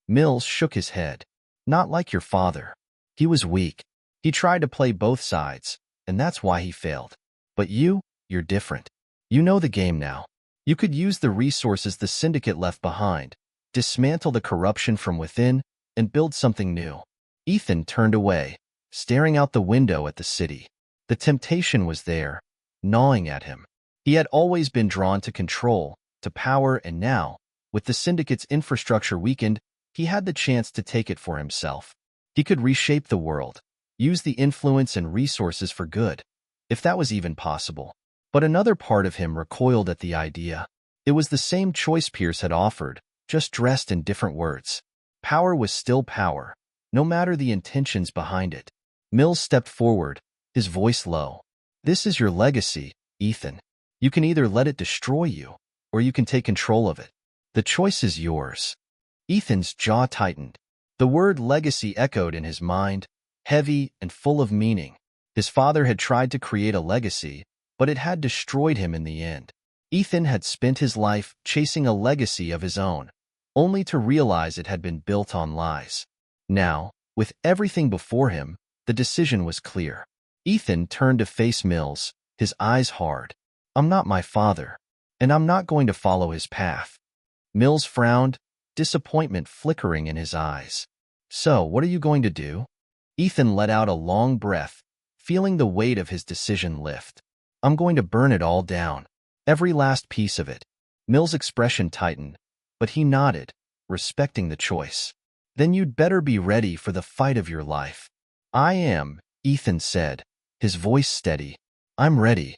Mills shook his head. Not like your father. He was weak. He tried to play both sides, and that's why he failed. But you're different. You know the game now. You could use the resources the syndicate left behind, dismantle the corruption from within, and build something new. Ethan turned away, staring out the window at the city. The temptation was there, gnawing at him. He had always been drawn to control, to power, and now, with the syndicate's infrastructure weakened, he had the chance to take it for himself. He could reshape the world, use the influence and resources for good, if that was even possible. But another part of him recoiled at the idea. It was the same choice Pierce had offered, just dressed in different words. Power was still power, no matter the intentions behind it. Mills stepped forward, his voice low. This is your legacy, Ethan. You can either let it destroy you, or you can take control of it. The choice is yours. Ethan's jaw tightened. The word legacy echoed in his mind, heavy and full of meaning. His father had tried to create a legacy, but it had destroyed him in the end. Ethan had spent his life chasing a legacy of his own, only to realize it had been built on lies. Now, with everything before him, the decision was clear. Ethan turned to face Mills, his eyes hard. I'm not my father, and I'm not going to follow his path. Mills frowned, disappointment flickering in his eyes. So, what are you going to do? Ethan let out a long breath, feeling the weight of his decision lift. I'm going to burn it all down. Every last piece of it. Mill's expression tightened, but he nodded, respecting the choice. Then you'd better be ready for the fight of your life. I am, Ethan said, his voice steady. I'm ready.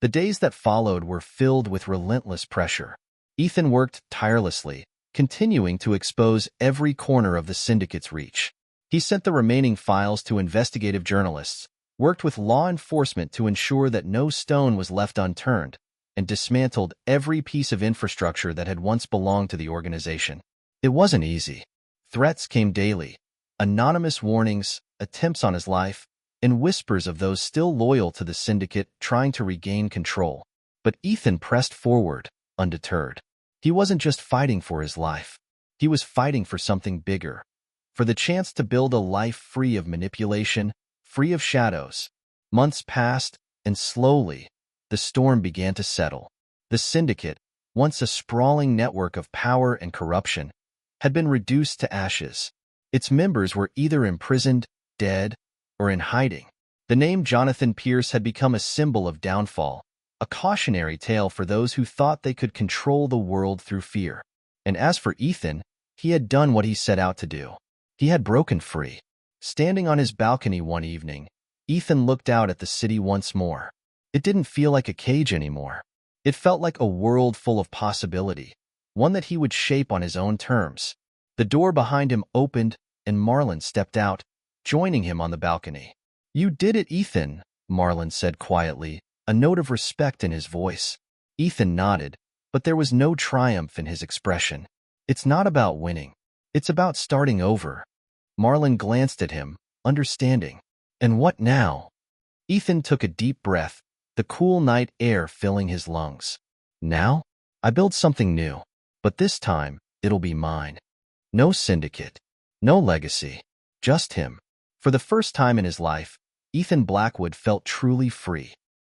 The days that followed were filled with relentless pressure. Ethan worked tirelessly, continuing to expose every corner of the syndicate's reach. He sent the remaining files to investigative journalists, worked with law enforcement to ensure that no stone was left unturned, and dismantled every piece of infrastructure that had once belonged to the organization. It wasn't easy. Threats came daily, anonymous warnings, attempts on his life, and whispers of those still loyal to the syndicate trying to regain control. But Ethan pressed forward, undeterred. He wasn't just fighting for his life. He was fighting for something bigger, for the chance to build a life free of manipulation, free of shadows. Months passed, and slowly, the storm began to settle. The syndicate, once a sprawling network of power and corruption, had been reduced to ashes. Its members were either imprisoned, dead, or in hiding. The name Jonathan Pierce had become a symbol of downfall, a cautionary tale for those who thought they could control the world through fear. And as for Ethan, he had done what he set out to do. He had broken free. Standing on his balcony one evening, Ethan looked out at the city once more. It didn't feel like a cage anymore. It felt like a world full of possibility, one that he would shape on his own terms. The door behind him opened, and Marlon stepped out, joining him on the balcony. You did it, Ethan, Marlon said quietly, a note of respect in his voice. Ethan nodded, but there was no triumph in his expression. It's not about winning. It's about starting over. Marlon glanced at him, understanding. And what now? Ethan took a deep breath, the cool night air filling his lungs. Now? I build something new, but this time, it'll be mine. No syndicate, no legacy, just him. For the first time in his life, Ethan Blackwood felt truly free.